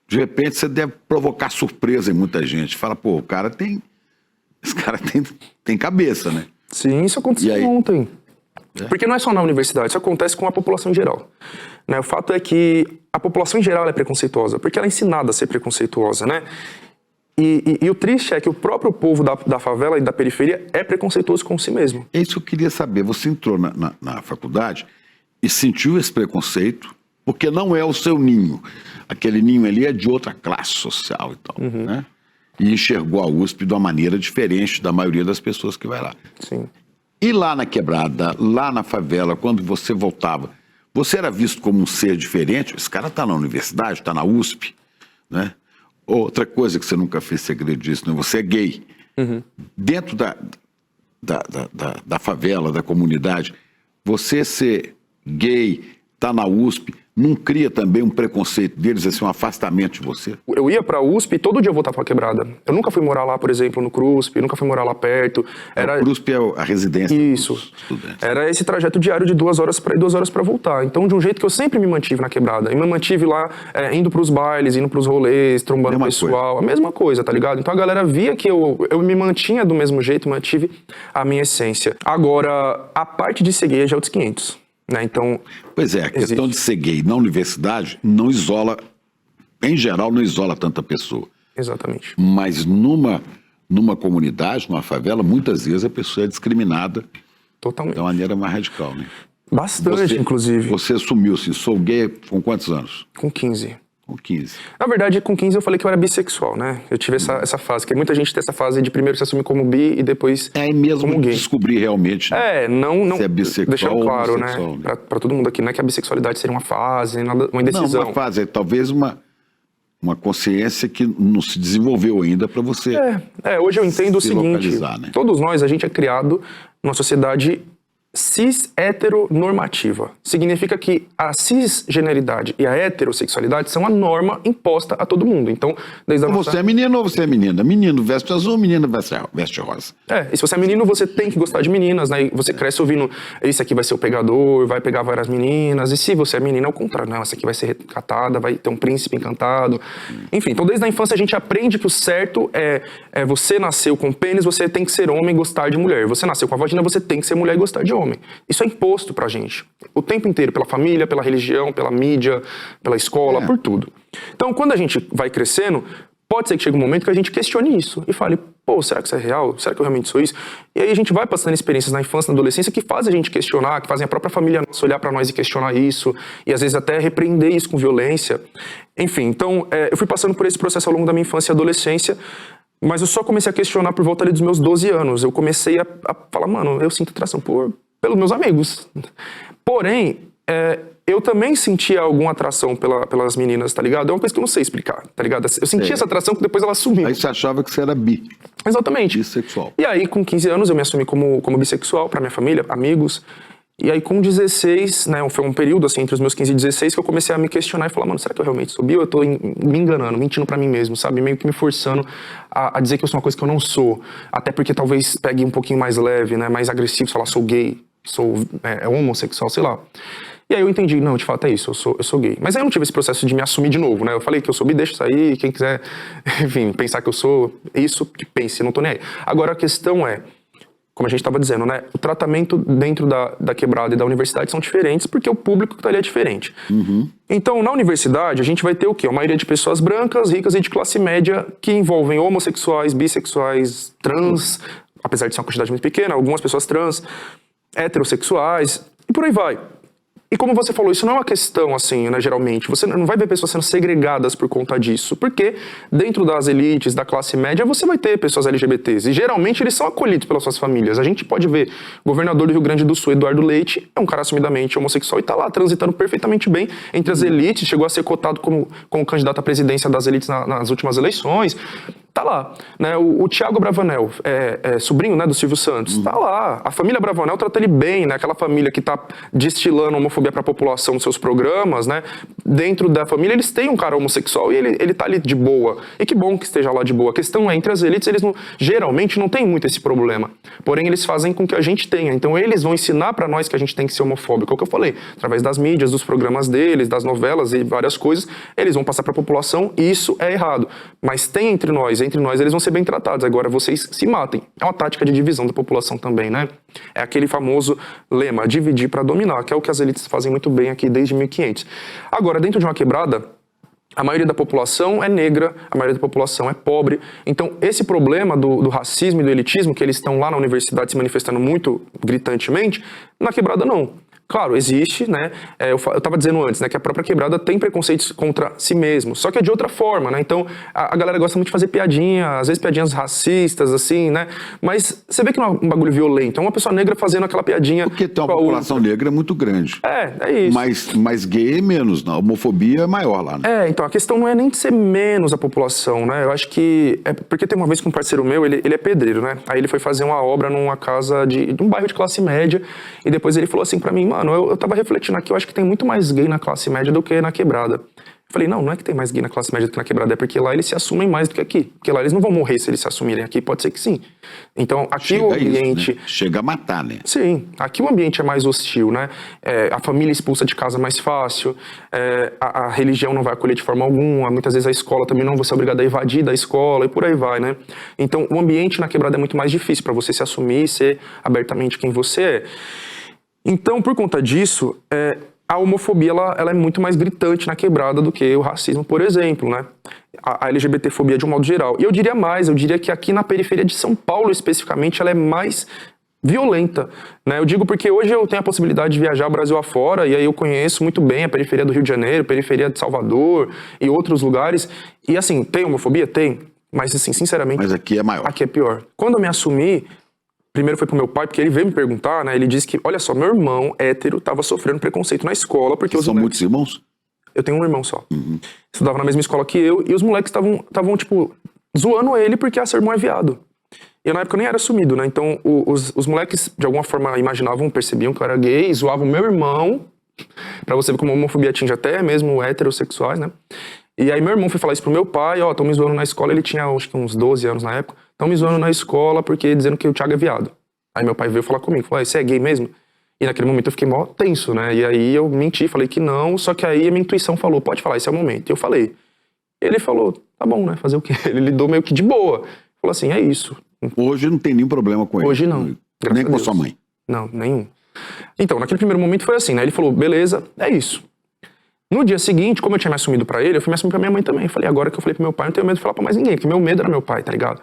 De repente você deve provocar surpresa em muita gente. Fala, pô, esse cara tem cabeça, né? Sim, isso aconteceu ontem. Porque não é só na universidade, isso acontece com a população em geral. Né? O fato é que a população em geral é preconceituosa, porque ela é ensinada a ser preconceituosa, né? E o triste é que o próprio povo da favela e da periferia é preconceituoso com si mesmo. É isso que eu queria saber. Você entrou na faculdade e sentiu esse preconceito, porque não é o seu ninho. Aquele ninho ali é de outra classe social e tal, né? E enxergou a USP de uma maneira diferente da maioria das pessoas que vai lá. Sim. E lá na quebrada, lá na favela, quando você voltava, você era visto como um ser diferente? Esse cara está na universidade, está na USP, né? Outra coisa que você nunca fez segredo disso, né? Você é gay. Dentro da favela, da comunidade, você ser gay, tá na USP, não cria também um preconceito deles, assim, um afastamento de você? Eu ia pra USP e todo dia eu voltava pra quebrada. Eu nunca fui morar lá, por exemplo, no CRUSP, nunca fui morar lá perto. O CRUSP é a residência Isso. dos estudantes. Era esse trajeto diário de 2 horas pra ir, 2 horas pra voltar. Então, de um jeito que eu sempre me mantive na quebrada. E me mantive lá, indo pros bailes, indo pros rolês, trombando o pessoal. A mesma coisa, tá ligado? Então a galera via que eu me mantinha do mesmo jeito, mantive a minha essência. Agora, a parte de ser gay é já outros 500. Né? Então, pois é, a questão de ser gay na universidade não isola, em geral, não isola tanta pessoa. Exatamente. Mas numa comunidade, numa favela, muitas vezes a pessoa é discriminada. Totalmente. De uma maneira mais radical, né? Bastante, inclusive. Você assumiu assim, sou gay com quantos anos? Com 15. Com 15. Na verdade, com 15 eu falei que eu era bissexual, né? Eu tive essa fase, que muita gente tem essa fase de primeiro se assumir como bi e depois mesmo como gay. Descobrir realmente, né? Não se é bissexual deixando claro, né? Pra todo mundo aqui, não é que a bissexualidade seria uma fase, uma indecisão. Não, uma fase, talvez uma consciência que não se desenvolveu ainda para você. Hoje eu entendo o seguinte, né? Todos nós, a gente é criado numa sociedade cis-heteronormativa. Significa que a cisgeneridade e a heterossexualidade são a norma imposta a todo mundo. Então, desde a Você é menino ou você é menina? Menino veste azul, menina veste rosa. E se você é menino, você tem que gostar de meninas, né? E você cresce ouvindo, esse aqui vai ser o pegador, vai pegar várias meninas. E se você é menina, é o contrário. Não, essa aqui vai ser recatada, vai ter um príncipe encantado. Enfim, então desde a infância a gente aprende que o certo é você nasceu com pênis, você tem que ser homem e gostar de mulher. Você nasceu com a vagina, você tem que ser mulher e gostar de homem. Isso é imposto pra gente. O tempo inteiro, pela família, pela religião, pela mídia, pela escola, por tudo. Então, quando a gente vai crescendo, pode ser que chegue um momento que a gente questione isso e fale, pô, será que isso é real? Será que eu realmente sou isso? E aí a gente vai passando experiências na infância, na adolescência, que fazem a gente questionar, que fazem a própria família nossa olhar pra nós e questionar isso, e às vezes até repreender isso com violência. Enfim, então, eu fui passando por esse processo ao longo da minha infância e adolescência, mas eu só comecei a questionar por volta ali dos meus 12 anos. Eu comecei a falar, mano, eu sinto atração pelos meus amigos. Porém, eu também sentia alguma atração pelas meninas, tá ligado? É uma coisa que eu não sei explicar, tá ligado? Eu sentia essa atração que depois ela sumiu. Aí você achava que você era bi. Exatamente. Bissexual. E aí, com 15 anos, eu me assumi como bissexual pra minha família, amigos. E aí, com 16, né, foi um período, assim, entre os meus 15 e 16, que eu comecei a me questionar e falar, mano, será que eu realmente sou bi ou eu tô me enganando, mentindo pra mim mesmo, sabe? Meio que me forçando a dizer que eu sou uma coisa que eu não sou. Até porque talvez pegue um pouquinho mais leve, né, mais agressivo, falar, sou gay, sou homossexual, sei lá. E aí eu entendi, não, de fato é isso, eu sou gay. Mas aí eu não tive esse processo de me assumir de novo, né? Eu falei que eu sou bi, deixa isso aí, quem quiser, enfim, pensar que eu sou isso, que pense, não tô nem aí. Agora a questão é, como a gente estava dizendo, né? O tratamento dentro da quebrada e da universidade são diferentes porque o público que tá ali é diferente. Então, na universidade, a gente vai ter o quê? Uma maioria de pessoas brancas, ricas e de classe média que envolvem homossexuais, bissexuais, trans, apesar de ser uma quantidade muito pequena, algumas pessoas trans, heterossexuais e por aí vai. E como você falou, isso não é uma questão assim, né, geralmente. Você não vai ver pessoas sendo segregadas por conta disso. Porque dentro das elites, da classe média, você vai ter pessoas LGBTs. E geralmente eles são acolhidos pelas suas famílias. A gente pode ver o governador do Rio Grande do Sul, Eduardo Leite, é um cara assumidamente homossexual e tá lá transitando perfeitamente bem entre as elites. Chegou a ser cotado como candidato à presidência das elites nas últimas eleições. Tá lá, né? O Thiago Bravanel, sobrinho, né, do Silvio Santos, tá lá. A família Bravanel trata ele bem, né? Aquela família que tá destilando homofobia pra população nos seus programas, né? Dentro da família eles têm um cara homossexual e ele tá ali de boa. E que bom que esteja lá de boa. A questão é, entre as elites, eles geralmente não tem muito esse problema. Porém, eles fazem com que a gente tenha. Então, eles vão ensinar pra nós que a gente tem que ser homofóbico. É o que eu falei. Através das mídias, dos programas deles, das novelas e várias coisas, eles vão passar pra população e isso é errado. Mas tem entre nós eles vão ser bem tratados. Agora, vocês se matem. É uma tática de divisão da população também, né? É aquele famoso lema, dividir para dominar, que é o que as elites fazem muito bem aqui desde 1500. Agora, dentro de uma quebrada, a maioria da população é negra, a maioria da população é pobre. Então, esse problema do racismo e do elitismo, que eles estão lá na universidade se manifestando muito gritantemente, na quebrada não. Claro, existe, né? Eu estava dizendo antes, né, que a própria quebrada tem preconceitos contra si mesmo, só que é de outra forma, né? Então, a galera gosta muito de fazer piadinha, às vezes piadinhas racistas, assim, né? Mas você vê que não é um bagulho violento, é uma pessoa negra fazendo aquela piadinha. Porque tem uma população negra muito grande. É isso. Mas gay é menos, não. A homofobia é maior lá, né? Então, a questão não é nem de ser menos a população, né? Eu acho que... porque tem uma vez que um parceiro meu, ele é pedreiro, né? Aí ele foi fazer uma obra numa casa de um bairro de classe média, e depois ele falou assim pra mim, mano, eu tava refletindo aqui, eu acho que tem muito mais gay na classe média do que na quebrada. Eu falei, não é que tem mais gay na classe média do que na quebrada, é porque lá eles se assumem mais do que aqui. Porque lá eles não vão morrer se eles se assumirem, aqui pode ser que sim. Então, aqui Chega o ambiente... Isso, né? Chega a matar, né? Sim, aqui o ambiente é mais hostil, né? A família expulsa de casa mais fácil, a religião não vai acolher de forma alguma, muitas vezes a escola também não, você é obrigado a evadir da escola e por aí vai, né? Então, o ambiente na quebrada é muito mais difícil para você se assumir e ser abertamente quem você é. Então, por conta disso, a homofobia ela é muito mais gritante na quebrada do que o racismo, por exemplo, né? A LGBTfobia de um modo geral. E eu diria mais, eu diria que aqui na periferia de São Paulo, especificamente, ela é mais violenta, né? Eu digo porque hoje eu tenho a possibilidade de viajar o Brasil afora, e aí eu conheço muito bem a periferia do Rio de Janeiro, periferia de Salvador e outros lugares. E assim, tem homofobia? Tem. Mas assim, sinceramente... Mas aqui é maior. Aqui é pior. Quando eu me assumi... Primeiro foi pro meu pai, porque ele veio me perguntar, né? Ele disse que, olha só, meu irmão hétero tava sofrendo preconceito na escola, porque os São muitos irmãos? Eu tenho um irmão só. Estudava na mesma escola que eu, e os moleques estavam tipo, zoando ele porque seu irmão é viado. E eu, na época, eu nem era assumido, né? Então, os moleques, de alguma forma, imaginavam, percebiam que eu era gay, zoavam meu irmão, pra você ver como a homofobia atinge até mesmo heterossexuais, né? E aí meu irmão foi falar isso pro meu pai, tão me zoando na escola, ele tinha, acho que uns 12 anos na época, estão me zoando na escola porque dizendo que o Thiago é viado. Aí meu pai veio falar comigo, falou, você é gay mesmo? E naquele momento eu fiquei mó tenso, né? E aí eu menti, falei que não, só que aí a minha intuição falou, pode falar, esse é o momento. E eu falei. Ele falou, tá bom, né? Fazer o quê? Ele lidou meio que de boa. Falou assim, é isso. Hoje não tem nenhum problema com ele. Hoje não. Nem com a sua mãe. Não, nenhum. Então, naquele primeiro momento foi assim, né? Ele falou, beleza, é isso. No dia seguinte, como eu tinha me assumido pra ele, eu fui me assumir pra minha mãe também. Eu falei, agora que eu falei pro meu pai, eu não tenho medo de falar pra mais ninguém, porque meu medo era meu pai, tá ligado?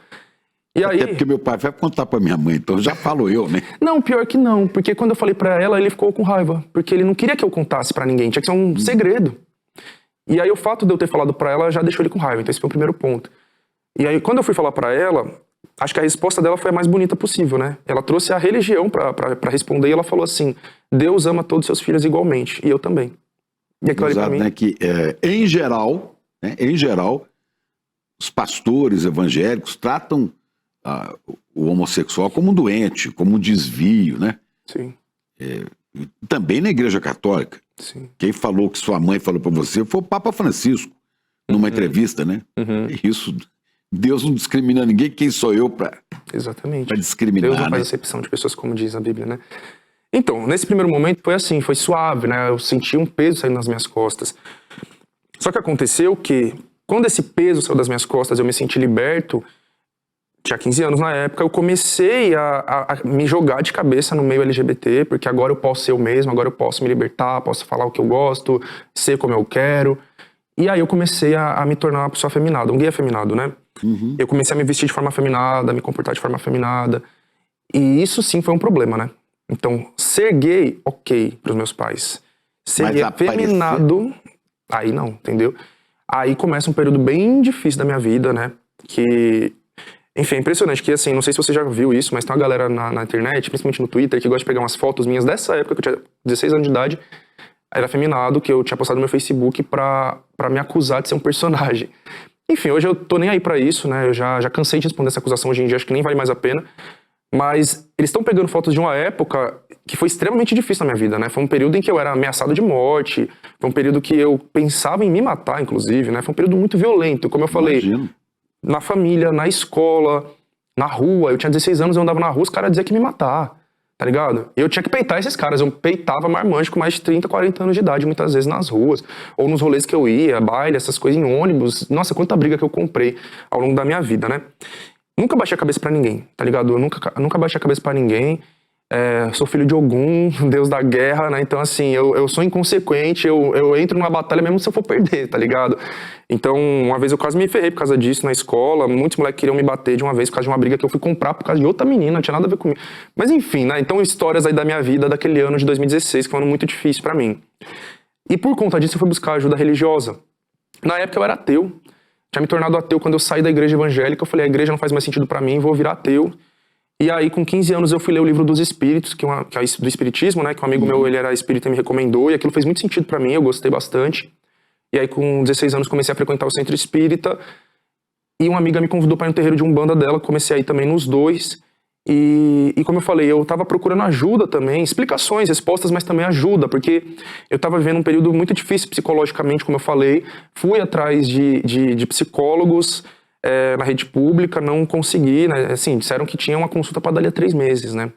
E aí... Até porque meu pai vai contar pra minha mãe, então já falo eu, né? Não, pior que não, porque quando eu falei pra ela, ele ficou com raiva, porque ele não queria que eu contasse pra ninguém, tinha que ser um segredo. E aí o fato de eu ter falado pra ela já deixou ele com raiva, então esse foi o primeiro ponto. E aí quando eu fui falar pra ela, acho que a resposta dela foi a mais bonita possível, né? Ela trouxe a religião pra responder e ela falou assim, Deus ama todos os seus filhos igualmente, e eu também. E aquilo ali pra mim... né, que, em geral, os pastores evangélicos tratam o homossexual como um doente, como um desvio, né? Sim. Também na Igreja Católica. Sim. Quem falou que sua mãe falou pra você foi o Papa Francisco, numa entrevista, né? Isso, Deus não discrimina ninguém, quem sou eu pra discriminar, Deus não faz né? acepção de pessoas, como diz a Bíblia, né? Então, nesse primeiro momento foi assim, foi suave, né? Eu senti um peso saindo das minhas costas. Só que aconteceu que, quando esse peso saiu das minhas costas, eu me senti liberto, tinha 15 anos na época, eu comecei a me jogar de cabeça no meio LGBT, porque agora eu posso ser eu mesmo, agora eu posso me libertar, posso falar o que eu gosto, ser como eu quero. E aí eu comecei a me tornar uma pessoa afeminada, um gay afeminado, né? Eu comecei a me vestir de forma afeminada, a me comportar de forma afeminada. E isso sim foi um problema, né? Então, ser gay, ok, pros meus pais. Ser efeminado, aí não, entendeu? Aí começa um período bem difícil da minha vida, né? Que, enfim, é impressionante que, assim, não sei se você já viu isso, mas tem uma galera na internet, principalmente no Twitter, que gosta de pegar umas fotos minhas dessa época, que eu tinha 16 anos de idade, era afeminado, que eu tinha postado no meu Facebook pra me acusar de ser um personagem. Enfim, hoje eu tô nem aí pra isso, né? Eu já cansei de responder essa acusação hoje em dia, acho que nem vale mais a pena. Mas eles estão pegando fotos de uma época que foi extremamente difícil na minha vida, né? Foi um período em que eu era ameaçado de morte, foi um período que eu pensava em me matar, inclusive, né? Foi um período muito violento, como eu falei. Imagino. Na família, na escola, na rua. Eu tinha 16 anos, eu andava na rua, os caras diziam que ia me matar, tá ligado? E eu tinha que peitar esses caras. Eu peitava marmanjo com mais de 30, 40 anos de idade, muitas vezes nas ruas. Ou nos rolês que eu ia, baile, essas coisas em ônibus. Nossa, quanta briga que eu comprei ao longo da minha vida, né? Nunca baixei a cabeça pra ninguém, tá ligado? Eu nunca baixei a cabeça pra ninguém. Sou filho de Ogum, deus da guerra, né? Então, assim, eu sou inconsequente, eu entro numa batalha mesmo se eu for perder, tá ligado? Então, uma vez eu quase me ferrei por causa disso na escola. Muitos moleques queriam me bater de uma vez por causa de uma briga que eu fui comprar por causa de outra menina, não tinha nada a ver comigo. Mas enfim, né? Então, histórias aí da minha vida, daquele ano de 2016, que foi um ano muito difícil pra mim. E por conta disso, eu fui buscar ajuda religiosa. Na época, eu era ateu. Tinha me tornado ateu quando eu saí da igreja evangélica. Eu falei, a igreja não faz mais sentido pra mim, vou virar ateu. E aí, com 15 anos, eu fui ler o livro dos Espíritos, que é do Espiritismo, né? Que um amigo meu, ele era espírita e me recomendou. E aquilo fez muito sentido pra mim, eu gostei bastante. E aí, com 16 anos, comecei a frequentar o centro espírita. E uma amiga me convidou para ir no terreiro de Umbanda dela. Comecei a ir também nos dois. E como eu falei, eu tava procurando ajuda também, explicações, respostas, mas também ajuda, porque eu tava vivendo um período muito difícil psicologicamente, como eu falei. Fui atrás de psicólogos na rede pública, não consegui, né? Assim, disseram que tinha uma consulta para dali a 3 meses, né?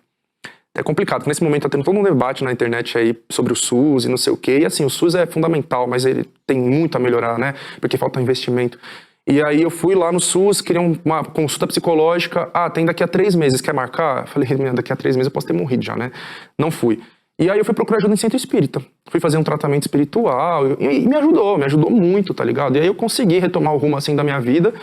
É complicado, porque nesse momento tá tendo todo um debate na internet aí sobre o SUS e não sei o quê. E assim, o SUS é fundamental, mas ele tem muito a melhorar, né? Porque falta investimento. E aí eu fui lá no SUS, queria uma consulta psicológica. Tem daqui a 3 meses, quer marcar? Falei, daqui a 3 meses eu posso ter morrido já, né? Não fui. E aí eu fui procurar ajuda em centro espírita. Fui fazer um tratamento espiritual e me ajudou muito, tá ligado? E aí eu consegui retomar o rumo assim da minha vida.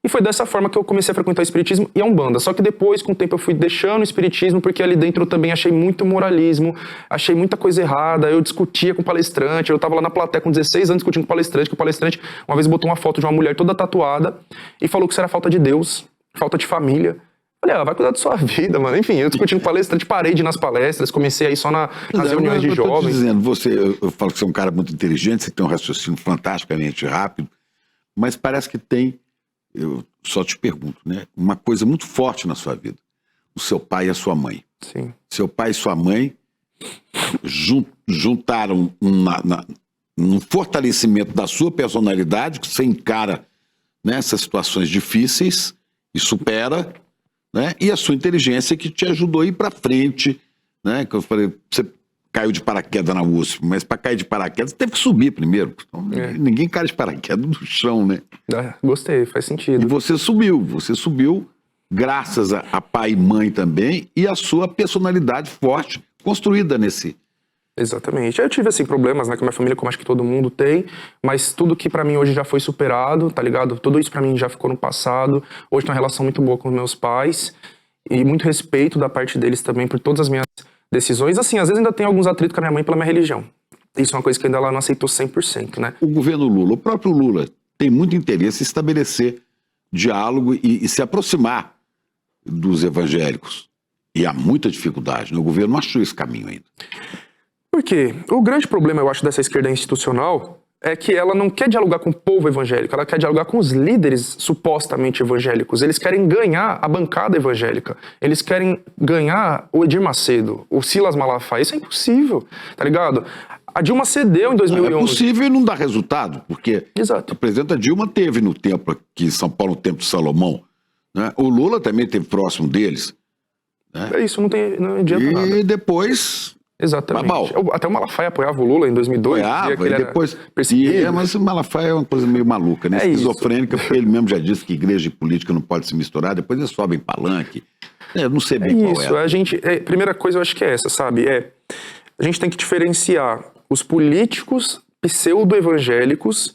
E foi dessa forma que eu comecei a frequentar o espiritismo e a Umbanda. Só que depois, com o tempo, eu fui deixando o espiritismo, porque ali dentro eu também achei muito moralismo, achei muita coisa errada. Eu discutia com o palestrante, eu tava lá na plateia com 16 anos discutindo com o palestrante, que o palestrante uma vez botou uma foto de uma mulher toda tatuada e falou que isso era falta de Deus, falta de família. Falei, vai cuidar da sua vida, mano. Enfim, eu discutindo com o palestrante, parei de ir nas palestras, comecei a ir só nas reuniões de jovens. Eu tô dizendo, eu falo que você é um cara muito inteligente, você tem um raciocínio fantasticamente rápido, mas parece que tem... Eu só te pergunto, né? Uma coisa muito forte na sua vida. O seu pai e a sua mãe. Sim. Seu pai e sua mãe juntaram um fortalecimento da sua personalidade, que você encara, né, essas situações difíceis e supera, né? E a sua inteligência que te ajudou a ir para frente, né? Que eu falei, você caiu de paraquedas na USP, mas para cair de paraquedas teve que subir primeiro. Então, ninguém cai de paraquedas no chão, né? Gostei, faz sentido. E você subiu graças a pai e mãe também e a sua personalidade forte construída nesse... Exatamente. Eu tive, assim, problemas, né, com a minha família, como acho que todo mundo tem, mas tudo que pra mim hoje já foi superado, tá ligado? Tudo isso pra mim já ficou no passado. Hoje tem uma relação muito boa com os meus pais e muito respeito da parte deles também por todas as minhas decisões. Assim, às vezes ainda tem alguns atritos com a minha mãe pela minha religião. Isso é uma coisa que ainda ela não aceitou 100%, né? O governo Lula, o próprio Lula, tem muito interesse em estabelecer diálogo e se aproximar dos evangélicos. E há muita dificuldade, né? O governo não achou esse caminho ainda. Por quê? O grande problema, eu acho, dessa esquerda institucional é que ela não quer dialogar com o povo evangélico, ela quer dialogar com os líderes supostamente evangélicos. Eles querem ganhar a bancada evangélica. Eles querem ganhar o Edir Macedo, o Silas Malafaia. Isso é impossível, tá ligado? A Dilma cedeu em 2011. É possível e não dá resultado, porque Exato. A presidenta Dilma teve no templo aqui em São Paulo, no Templo de Salomão, né? O Lula também esteve próximo deles. Né? É isso, não adianta nada. E depois... Exatamente. Até o Malafaia apoiava o Lula em 2002. Apoiava, e depois... mas o Malafaia é uma coisa meio maluca, né? Esquizofrênica, porque ele mesmo já disse que igreja e política não pode se misturar, depois eles sobem palanque. Eu não sei bem qual é. Primeira coisa eu acho que é essa, sabe? A gente tem que diferenciar os políticos pseudo-evangélicos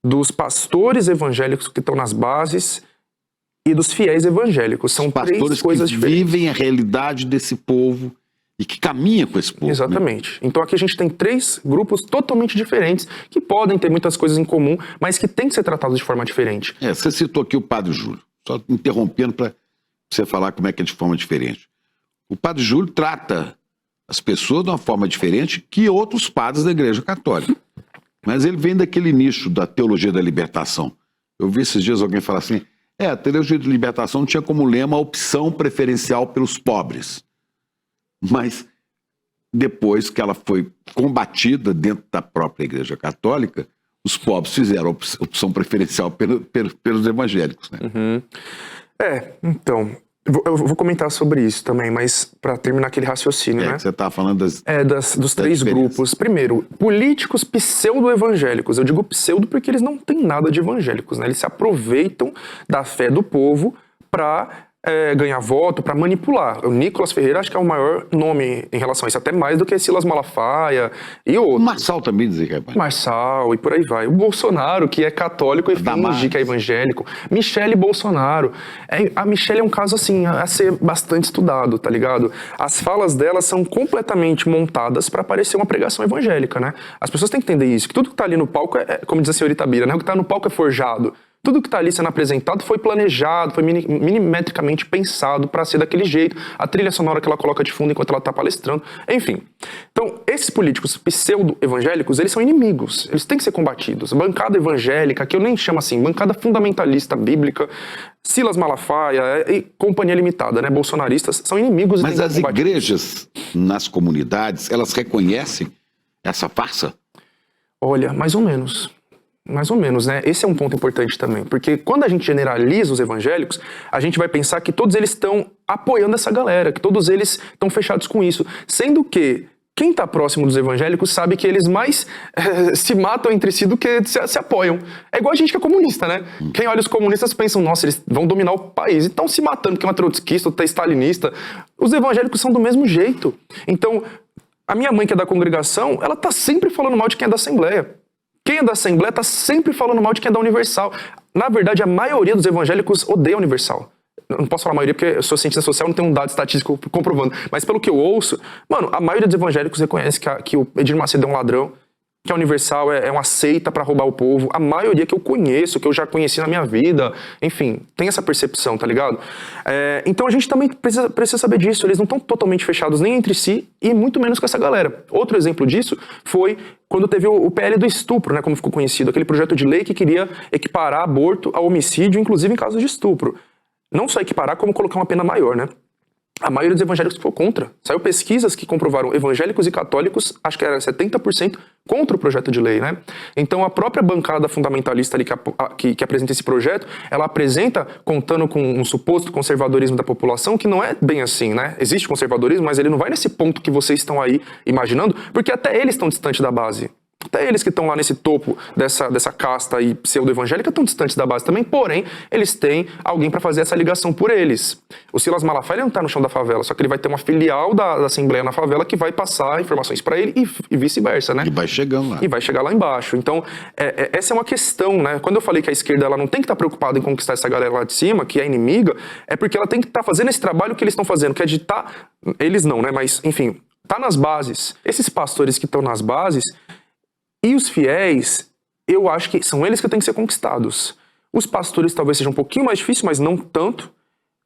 dos pastores evangélicos que estão nas bases e dos fiéis evangélicos. São três coisas diferentes. Vivem a realidade desse povo e que caminha com esse povo. Exatamente. Então aqui a gente tem 3 grupos totalmente diferentes, que podem ter muitas coisas em comum, mas que têm que ser tratados de forma diferente. Você citou aqui o Padre Júlio, só interrompendo para você falar como é que é de forma diferente. O Padre Júlio trata as pessoas de uma forma diferente que outros padres da Igreja Católica. Mas ele vem daquele nicho da teologia da libertação. Eu vi esses dias alguém falar assim, a teologia da libertação não tinha como lema a opção preferencial pelos pobres. Mas depois que ela foi combatida dentro da própria Igreja Católica, os pobres fizeram a opção preferencial pelos evangélicos. Né? Uhum. Então, eu vou comentar sobre isso também, mas para terminar aquele raciocínio, né? Que você estava falando dos 3 grupos. Primeiro, políticos pseudo-evangélicos. Eu digo pseudo porque eles não têm nada de evangélicos, né? Eles se aproveitam da fé do povo para ganhar voto, para manipular. O Nicolas Ferreira acho que é o maior nome em relação a isso, até mais do que Silas Malafaia e outros. O Marçal também dizia que é evangélico. Marçal e por aí vai. O Bolsonaro, que é católico e finge que é evangélico. Michele Bolsonaro. A Michele é um caso, assim, a ser bastante estudado, tá ligado? As falas dela são completamente montadas para parecer uma pregação evangélica, né? As pessoas têm que entender isso, que tudo que tá ali no palco como diz a senhorita Bira, né? O que tá no palco é forjado. Tudo que está ali sendo apresentado foi planejado, foi milimetricamente pensado para ser daquele jeito. A trilha sonora que ela coloca de fundo enquanto ela está palestrando. Enfim. Então, esses políticos pseudo-evangélicos, eles são inimigos. Eles têm que ser combatidos. Bancada evangélica, que eu nem chamo assim, bancada fundamentalista bíblica, Silas Malafaia e companhia limitada, né? Bolsonaristas, são inimigos. Mas as igrejas nas comunidades, elas reconhecem essa farsa? Olha, mais ou menos. Mais ou menos, né? Esse é um ponto importante também, porque quando a gente generaliza os evangélicos, a gente vai pensar que todos eles estão apoiando essa galera, que todos eles estão fechados com isso, sendo que quem está próximo dos evangélicos sabe que eles mais se matam entre si do que se apoiam. É igual a gente que é comunista, né? Quem olha os comunistas pensam, nossa, eles vão dominar o país, e estão se matando, porque é uma trotskista, outra é stalinista. Os evangélicos são do mesmo jeito. Então, a minha mãe, que é da congregação, ela tá sempre falando mal de quem é da Assembleia. Quem é da Assembleia está sempre falando mal de quem é da Universal. Na verdade, a maioria dos evangélicos odeia a Universal. Eu não posso falar a maioria porque eu sou cientista social, não tenho um dado estatístico comprovando. Mas pelo que eu ouço, mano, a maioria dos evangélicos reconhece que o Edir Macedo é um ladrão, que a Universal é uma seita para roubar o povo. A maioria que eu conheço, que eu já conheci na minha vida, enfim, tem essa percepção, tá ligado? Então a gente também precisa saber disso. Eles não estão totalmente fechados nem entre si e muito menos com essa galera. Outro exemplo disso foi quando teve o PL do estupro, né, como ficou conhecido, aquele projeto de lei que queria equiparar aborto ao homicídio, inclusive em casos de estupro. Não só equiparar, como colocar uma pena maior, né? A maioria dos evangélicos ficou contra. Saiu pesquisas que comprovaram evangélicos e católicos, acho que era 70% contra o projeto de lei, né? Então a própria bancada fundamentalista ali que apresenta esse projeto, ela apresenta contando com um suposto conservadorismo da população, que não é bem assim, né? Existe conservadorismo, mas ele não vai nesse ponto que vocês estão aí imaginando, porque até eles estão distantes da base. Até eles que estão lá nesse topo dessa casta aí pseudo-evangélica estão distantes da base também, porém, eles têm alguém para fazer essa ligação por eles. O Silas Malafaia não está no chão da favela, só que ele vai ter uma filial da Assembleia na favela que vai passar informações para ele e vice-versa, né? E vai chegando lá. E vai chegar lá embaixo. Então, essa é uma questão, né? Quando eu falei que a esquerda ela não tem que estar preocupada em conquistar essa galera lá de cima, que é inimiga, é porque ela tem que estar fazendo esse trabalho que eles estão fazendo, que é de estar... Eles não, né? Mas, enfim, tá nas bases. Esses pastores que estão nas bases... E os fiéis, eu acho que são eles que têm que ser conquistados. Os pastores talvez seja um pouquinho mais difícil, mas não tanto.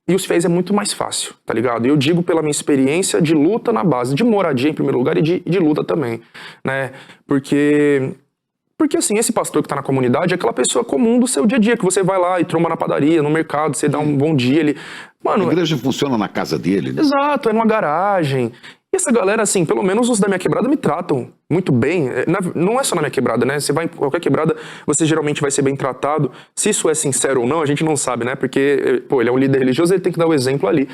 E os fiéis é muito mais fácil, tá ligado? Eu digo pela minha experiência de luta na base, de moradia em primeiro lugar e de luta também, né? Porque assim, esse pastor que tá na comunidade é aquela pessoa comum do seu dia a dia, que você vai lá e tromba na padaria, no mercado, você dá um bom dia, ele... Mano, a igreja funciona na casa dele, né? Exato, é numa garagem... E essa galera, assim, pelo menos os da minha quebrada me tratam muito bem. Não é só na minha quebrada, né? Você vai em qualquer quebrada, você geralmente vai ser bem tratado. Se isso é sincero ou não, a gente não sabe, né? Porque, pô, ele é um líder religioso, ele tem que dar o exemplo ali.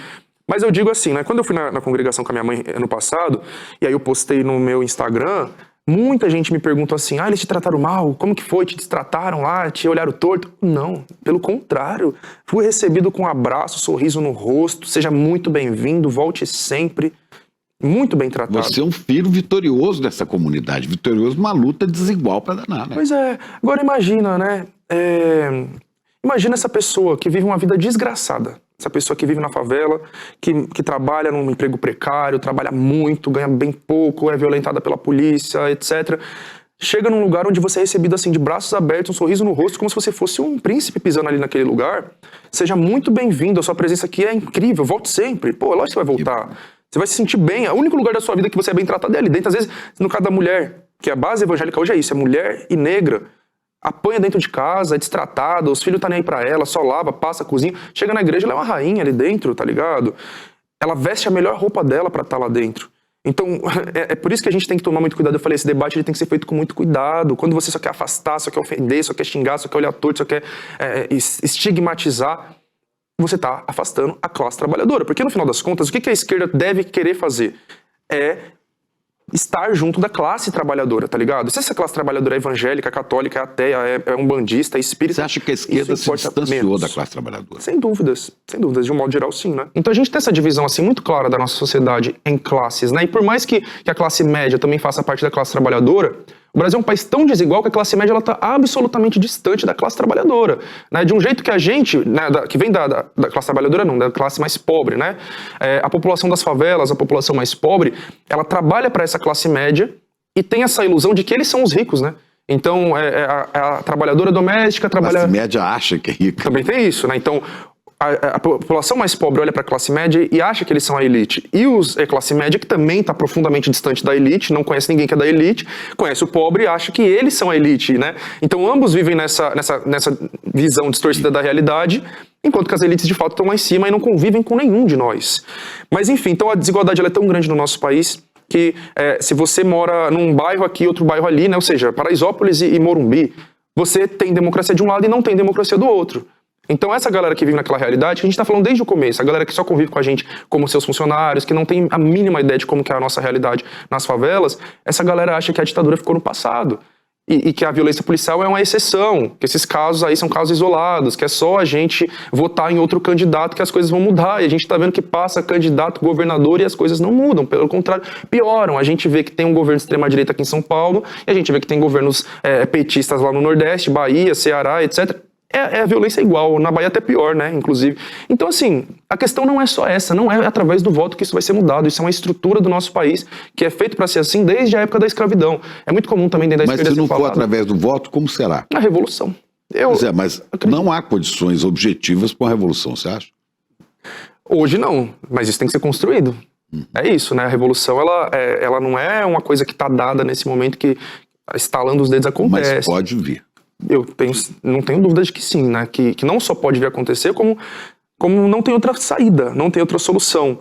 Mas eu digo assim, né? Quando eu fui na congregação com a minha mãe ano passado, e aí eu postei no meu Instagram, muita gente me perguntou assim, eles te trataram mal? Como que foi? Te destrataram lá? Te olharam torto? Não, pelo contrário. Fui recebido com um abraço, sorriso no rosto, seja muito bem-vindo, volte sempre. Muito bem tratado. Você é um filho vitorioso dessa comunidade, vitorioso numa luta desigual para danar, né? Pois é. Agora imagina, né? Imagina essa pessoa que vive uma vida desgraçada. Essa pessoa que vive na favela, que trabalha num emprego precário, trabalha muito, ganha bem pouco, é violentada pela polícia, etc. Chega num lugar onde você é recebido assim de braços abertos, um sorriso no rosto, como se você fosse um príncipe pisando ali naquele lugar. Seja muito bem-vindo, a sua presença aqui é incrível, volte sempre. Pô, lógico que você vai voltar. Você vai se sentir bem. O único lugar da sua vida que você é bem tratado é ali dentro. Às vezes, no caso da mulher, que a base evangélica hoje é isso, é mulher e negra. Apanha dentro de casa, é destratada, os filhos tá nem aí pra ela, só lava, passa, cozinha. Chega na igreja, ela é uma rainha ali dentro, tá ligado? Ela veste a melhor roupa dela pra estar lá dentro. Então, é por isso que a gente tem que tomar muito cuidado. Eu falei, esse debate ele tem que ser feito com muito cuidado. Quando você só quer afastar, só quer ofender, só quer xingar, só quer olhar torto, só quer estigmatizar, você tá afastando a classe trabalhadora. Porque no final das contas, o que a esquerda deve querer fazer? É estar junto da classe trabalhadora, tá ligado? Se essa classe trabalhadora é evangélica, católica, é ateia, é umbandista, é espírita... Você acha que a esquerda se distanciou da classe trabalhadora? Sem dúvidas, de um modo geral sim, né? Então a gente tem essa divisão assim muito clara da nossa sociedade em classes, né? E por mais que a classe média também faça parte da classe trabalhadora, o Brasil é um país tão desigual que a classe média ela tá absolutamente distante da classe trabalhadora, né? De um jeito que a gente, né, que vem da classe trabalhadora não, da classe mais pobre, né? A população das favelas, a população mais pobre, ela trabalha para essa classe média e tem essa ilusão de que eles são os ricos, né? Então, a trabalhadora doméstica trabalha... A classe média acha que é rica. Também tem isso, né? Então, a população mais pobre olha para a classe média e acha que eles são a elite. E a classe média, que também está profundamente distante da elite, não conhece ninguém que é da elite, conhece o pobre e acha que eles são a elite, né? Então, ambos vivem nessa visão distorcida da realidade, enquanto que as elites, de fato, estão lá em cima e não convivem com nenhum de nós. Mas, enfim, então a desigualdade ela é tão grande no nosso país que se você mora num bairro aqui, outro bairro ali, né? Ou seja, Paraisópolis e Morumbi, você tem democracia de um lado e não tem democracia do outro. Então essa galera que vive naquela realidade, que a gente tá falando desde o começo, a galera que só convive com a gente como seus funcionários, que não tem a mínima ideia de como que é a nossa realidade nas favelas, essa galera acha que a ditadura ficou no passado. E que a violência policial é uma exceção, que esses casos aí são casos isolados, que é só a gente votar em outro candidato que as coisas vão mudar. E a gente tá vendo que passa candidato, governador e as coisas não mudam, pelo contrário, pioram. A gente vê que tem um governo de extrema-direita aqui em São Paulo, e a gente vê que tem governos petistas lá no Nordeste, Bahia, Ceará, etc., a violência é igual, na Bahia até pior, né, inclusive. Então, assim, a questão não é só essa, não é através do voto que isso vai ser mudado, isso é uma estrutura do nosso país que é feito para ser assim desde a época da escravidão. É muito comum também dentro da esquerda ser falado. Mas se não for através do voto, como será? A revolução. Mas não há condições objetivas para uma revolução, você acha? Hoje não, mas isso tem que ser construído. É isso, né, a revolução, ela não é uma coisa que está dada nesse momento que estalando os dedos acontece. Mas pode vir. Não tenho dúvida de que sim, né? Que não só pode vir a acontecer, como não tem outra saída, não tem outra solução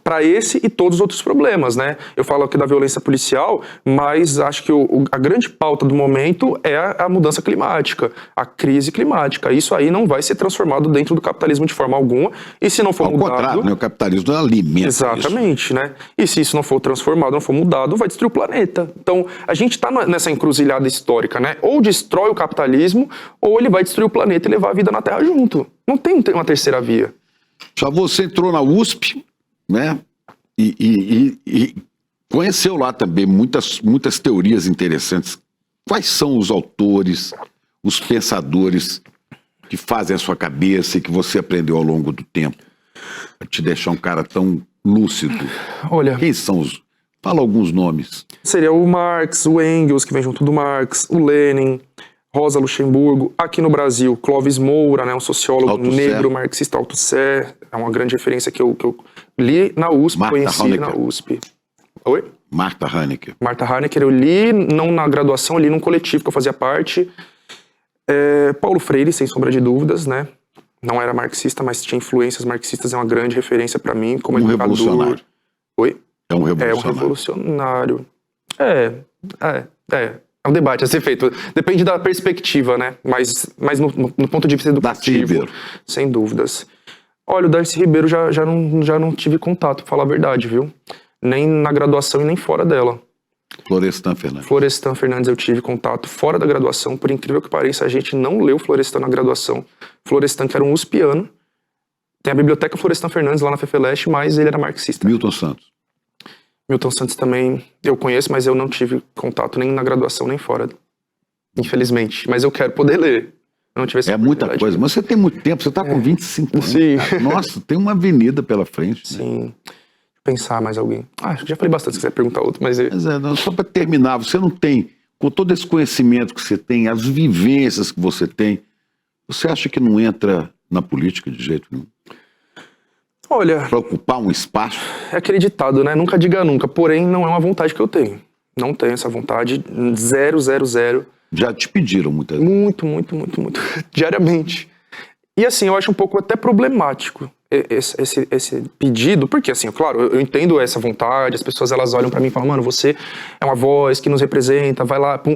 para esse e todos os outros problemas, né? Eu falo aqui da violência policial, mas acho que a grande pauta do momento é a mudança climática, a crise climática. Isso aí não vai ser transformado dentro do capitalismo de forma alguma, e se não for mudado... Ao contrário, né? O capitalismo alimenta exatamente, isso. Né? E se isso não for transformado, não for mudado, vai destruir o planeta. Então, a gente está nessa encruzilhada histórica, né? Ou destrói o capitalismo, ou ele vai destruir o planeta e levar a vida na Terra junto. Não tem uma terceira via. Já você entrou na USP, né? E conheceu lá também muitas teorias interessantes. Quais são os autores, os pensadores que fazem a sua cabeça e que você aprendeu ao longo do tempo para te deixar um cara tão lúcido? Olha, quem são os... Fala alguns nomes. Seria o Marx, o Engels, que vem junto do Marx, o Lenin, Rosa Luxemburgo. Aqui no Brasil, Clóvis Moura, né, um sociólogo negro, marxista, Althusser, é uma grande referência que eu li na USP, conheci na USP. Oi? Martha Hanecker. Martha Hanecker, eu li, não na graduação, eu li num coletivo que eu fazia parte. Paulo Freire, sem sombra de dúvidas, né? Não era marxista, mas tinha influências marxistas, é uma grande referência para mim como educador. Revolucionário. Oi? É um revolucionário. É um revolucionário. É um debate a ser feito. Depende da perspectiva, né? Mas no ponto de vista educativo, sem dúvidas. Olha, o Darcy Ribeiro já não tive contato, pra falar a verdade, viu? Nem na graduação e nem fora dela. Florestan Fernandes. Florestan Fernandes eu tive contato fora da graduação. Por incrível que pareça, a gente não leu Florestan na graduação. Florestan, que era um uspiano. Tem a biblioteca Florestan Fernandes lá na FEFELESH, mas ele era marxista. Milton Santos. Milton Santos também eu conheço, mas eu não tive contato nem na graduação nem fora. Infelizmente. Mas eu quero poder ler. Eu não tive essa É muita oportunidade. coisa, mas você tem muito tempo, você está com 25 anos. Sim. Cara. Nossa, tem uma avenida pela frente. Né? Sim. Pensar mais alguém. Acho que já falei bastante, se quiser perguntar outro, mas... Não, só para terminar, você não tem, com todo esse conhecimento que você tem, as vivências que você tem, você acha que não entra na política de jeito nenhum? Olha... Para ocupar um espaço? É aquele ditado, né? Nunca diga nunca, porém não é uma vontade que eu tenho. Não tenho essa vontade, 0. Já te pediram muitas vezes? Muito. Diariamente. E assim, eu acho um pouco até problemático esse pedido, porque assim, claro, eu entendo essa vontade, as pessoas elas olham pra mim e falam, mano, você é uma voz que nos representa, vai lá, pum.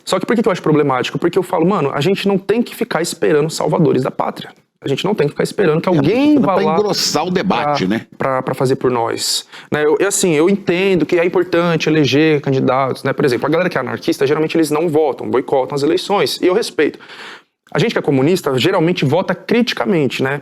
Só que por que eu acho problemático? Porque eu falo, mano, a gente não tem que ficar esperando salvadores da pátria. A gente não tem que ficar esperando que alguém vá lá... Para engrossar o debate, né? Pra fazer por nós. Né? Eu entendo que é importante eleger candidatos, né? Por exemplo, a galera que é anarquista, geralmente eles não votam, boicotam as eleições, e eu respeito. A gente que é comunista, geralmente vota criticamente, né?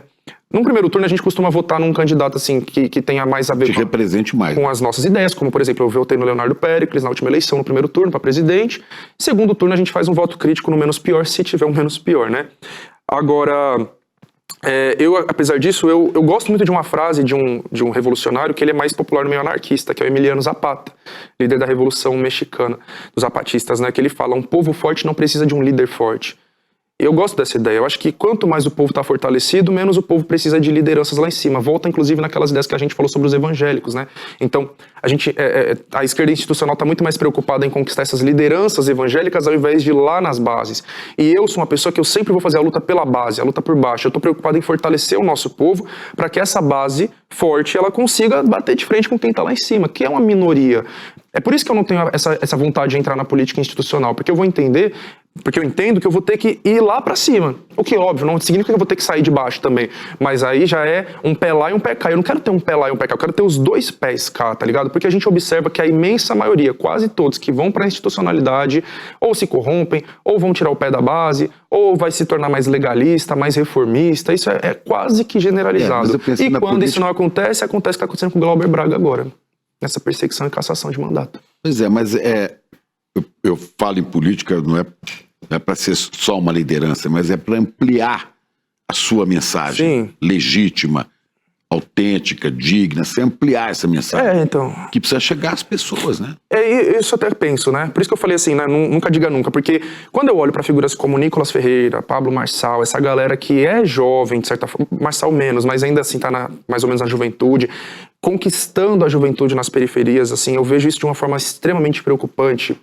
Num primeiro turno, a gente costuma votar num candidato, assim, que tenha mais a ver represente mais. Com as nossas ideias, como, por exemplo, eu votei no Leonardo Péricles na última eleição, no primeiro turno, para presidente. Segundo turno, a gente faz um voto crítico no menos pior, se tiver um menos pior, né? Agora... apesar disso, eu gosto muito de uma frase de um revolucionário que ele é mais popular no meio anarquista, que é o Emiliano Zapata, líder da Revolução Mexicana, dos zapatistas, né? Que ele fala, um povo forte não precisa de um líder forte. Eu gosto dessa ideia. Eu acho que quanto mais o povo está fortalecido, menos o povo precisa de lideranças lá em cima. Volta, inclusive, naquelas ideias que a gente falou sobre os evangélicos, né? Então, a esquerda institucional está muito mais preocupada em conquistar essas lideranças evangélicas ao invés de ir lá nas bases. E eu sou uma pessoa que eu sempre vou fazer a luta pela base, a luta por baixo. Eu estou preocupado em fortalecer o nosso povo para que essa base forte ela consiga bater de frente com quem está lá em cima, que é uma minoria. É por isso que eu não tenho essa vontade de entrar na política institucional, porque eu entendo que eu vou ter que ir lá pra cima. O que, óbvio, não significa que eu vou ter que sair de baixo também. Mas aí já é um pé lá e um pé cá. Eu não quero ter um pé lá e um pé cá, eu quero ter os dois pés cá, tá ligado? Porque a gente observa que a imensa maioria, quase todos que vão pra institucionalidade, ou se corrompem, ou vão tirar o pé da base, ou vai se tornar mais legalista, mais reformista. Isso é quase que generalizado. E quando isso não acontece, acontece o que está acontecendo com o Glauber Braga agora. Nessa perseguição e cassação de mandato. Pois é, mas eu falo em política, não é para ser só uma liderança, mas é para ampliar a sua mensagem. Sim. Legítima, autêntica, digna, você ampliar essa mensagem. Então. Que precisa chegar às pessoas, né? Isso até penso, né? Por isso que eu falei assim, né? Nunca diga nunca, porque quando eu olho para figuras como Nicolas Ferreira, Pablo Marçal, essa galera que é jovem, de certa forma, Marçal menos, mas ainda assim tá mais ou menos na juventude, conquistando a juventude nas periferias, assim, eu vejo isso de uma forma extremamente preocupante.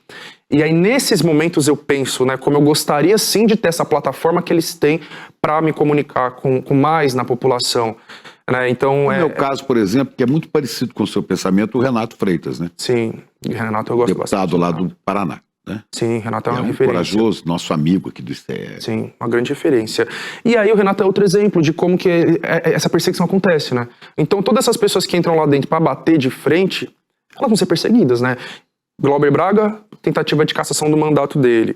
E aí, nesses momentos, eu penso, né, como eu gostaria, sim, de ter essa plataforma que eles têm para me comunicar com mais na população. Né? Então, no meu caso, por exemplo, que é muito parecido com o seu pensamento, o Renato Freitas, né? Sim, Renato eu gosto bastante. Deputado lá do Paraná. Né? Sim, Renato é uma referência. Corajoso, nosso amigo aqui do ICE. Sim, uma grande referência. E aí o Renato é outro exemplo de como que essa perseguição acontece, né? Então todas essas pessoas que entram lá dentro para bater de frente, elas vão ser perseguidas, né? Glauber Braga, tentativa de cassação do mandato dele.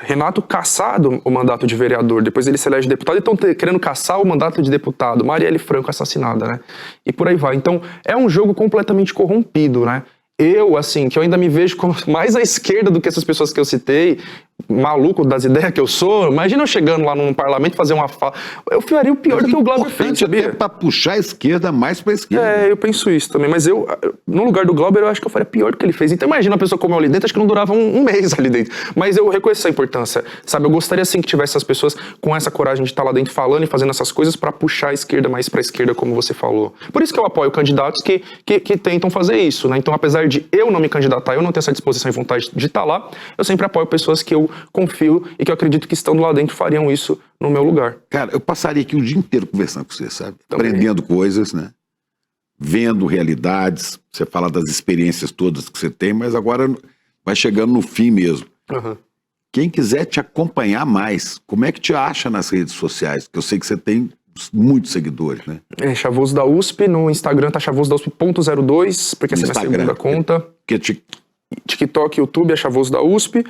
Renato cassado o mandato de vereador, depois ele se elege deputado e estão querendo caçar o mandato de deputado. Marielle Franco assassinada, né? E por aí vai. Então é um jogo completamente corrompido, né? Eu, assim, que eu ainda me vejo como mais à esquerda do que essas pessoas que eu citei, maluco das ideias que eu sou, imagina eu chegando lá num parlamento fazer uma fala. Eu faria o pior do que o Glauber fez, sabia? Pra puxar a esquerda mais pra esquerda. Eu penso isso também, mas no lugar do Glauber, eu acho que eu faria pior do que ele fez. Então imagina uma pessoa como eu ali dentro, acho que não durava um mês ali dentro. Mas eu reconheço essa importância, sabe? Eu gostaria, sim, que tivesse essas pessoas com essa coragem de estar lá dentro falando e fazendo essas coisas pra puxar a esquerda mais pra esquerda, como você falou. Por isso que eu apoio candidatos que tentam fazer isso, né? Então, apesar de eu não me candidatar, eu não ter essa disposição e vontade de estar lá, eu sempre apoio pessoas que eu confio e que eu acredito que estando lá dentro fariam isso no meu lugar. Cara, eu passaria aqui o dia inteiro conversando com você, sabe? Também. Aprendendo coisas, né? Vendo realidades, você fala das experiências todas que você tem, mas agora vai chegando no fim mesmo. Uhum. Quem quiser te acompanhar mais, como é que te acha nas redes sociais? Porque eu sei que você tem muitos seguidores, né? Chavoso da USP, no Instagram tá Chavoso da USP.02, porque essa é a minha segunda conta. TikTok, YouTube é Chavoso da USP.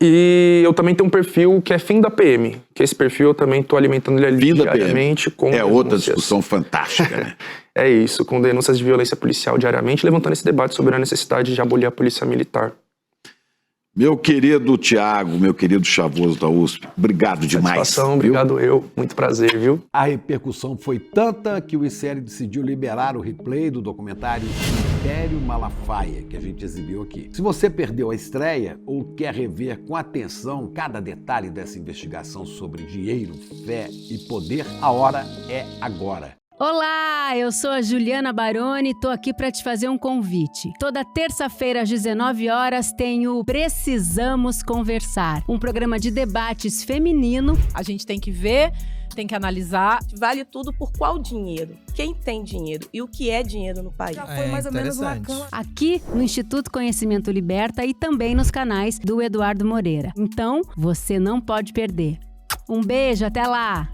E eu também tenho um perfil que é Fim da PM, que esse perfil eu também tô alimentando ele diariamente com denúncias. Outra discussão fantástica, né? É isso, com denúncias de violência policial diariamente, levantando esse debate sobre a necessidade de abolir a polícia militar. Meu querido Tiago, meu querido Chavoso da USP, obrigado demais. Satisfação, obrigado eu. Muito prazer, viu? A repercussão foi tanta que o ICL decidiu liberar o replay do documentário Império Malafaia, que a gente exibiu aqui. Se você perdeu a estreia ou quer rever com atenção cada detalhe dessa investigação sobre dinheiro, fé e poder, a hora é agora. Olá, eu sou a Juliana Baroni e tô aqui para te fazer um convite. Toda terça-feira às 19 horas tem o Precisamos Conversar, um programa de debates feminino. A gente tem que ver, tem que analisar. Vale tudo por qual dinheiro? Quem tem dinheiro e o que é dinheiro no país? Já foi mais ou menos uma cama. Aqui no Instituto Conhecimento Liberta e também nos canais do Eduardo Moreira. Então, você não pode perder. Um beijo, até lá!